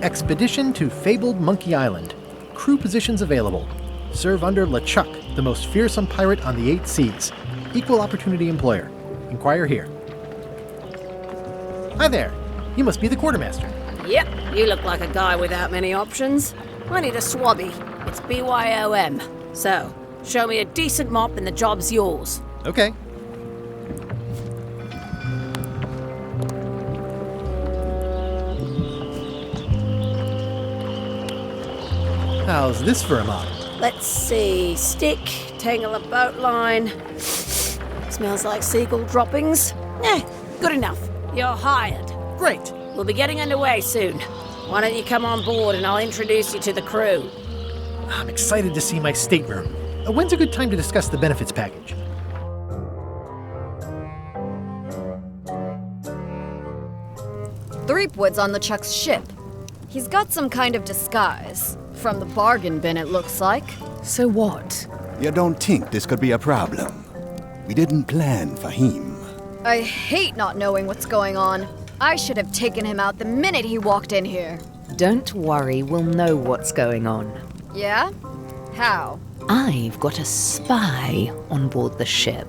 Expedition to fabled Monkey Island. Crew positions available. Serve under LeChuck, the most fearsome pirate on the 8 seas. Equal opportunity employer. Inquire here. Hi there. You must be the quartermaster. Yep, you look like a guy without many options. I need a swabby. It's BYOM. So, show me a decent mop and the job's yours. Okay. How's this for a mop? Let's see. Stick, tangle a boat line. Smells like seagull droppings. Good enough. You're hired. Great. We'll be getting underway soon. Why don't you come on board and I'll introduce you to the crew? I'm excited to see my stateroom. When's a good time to discuss the benefits package? Threepwood's on LeChuck's ship. He's got some kind of disguise. From the bargain bin, it looks like. So what? You don't think this could be a problem? We didn't plan for him. I hate not knowing what's going on. I should have taken him out the minute he walked in here. Don't worry, we'll know what's going on. Yeah? How? I've got a spy on board the ship.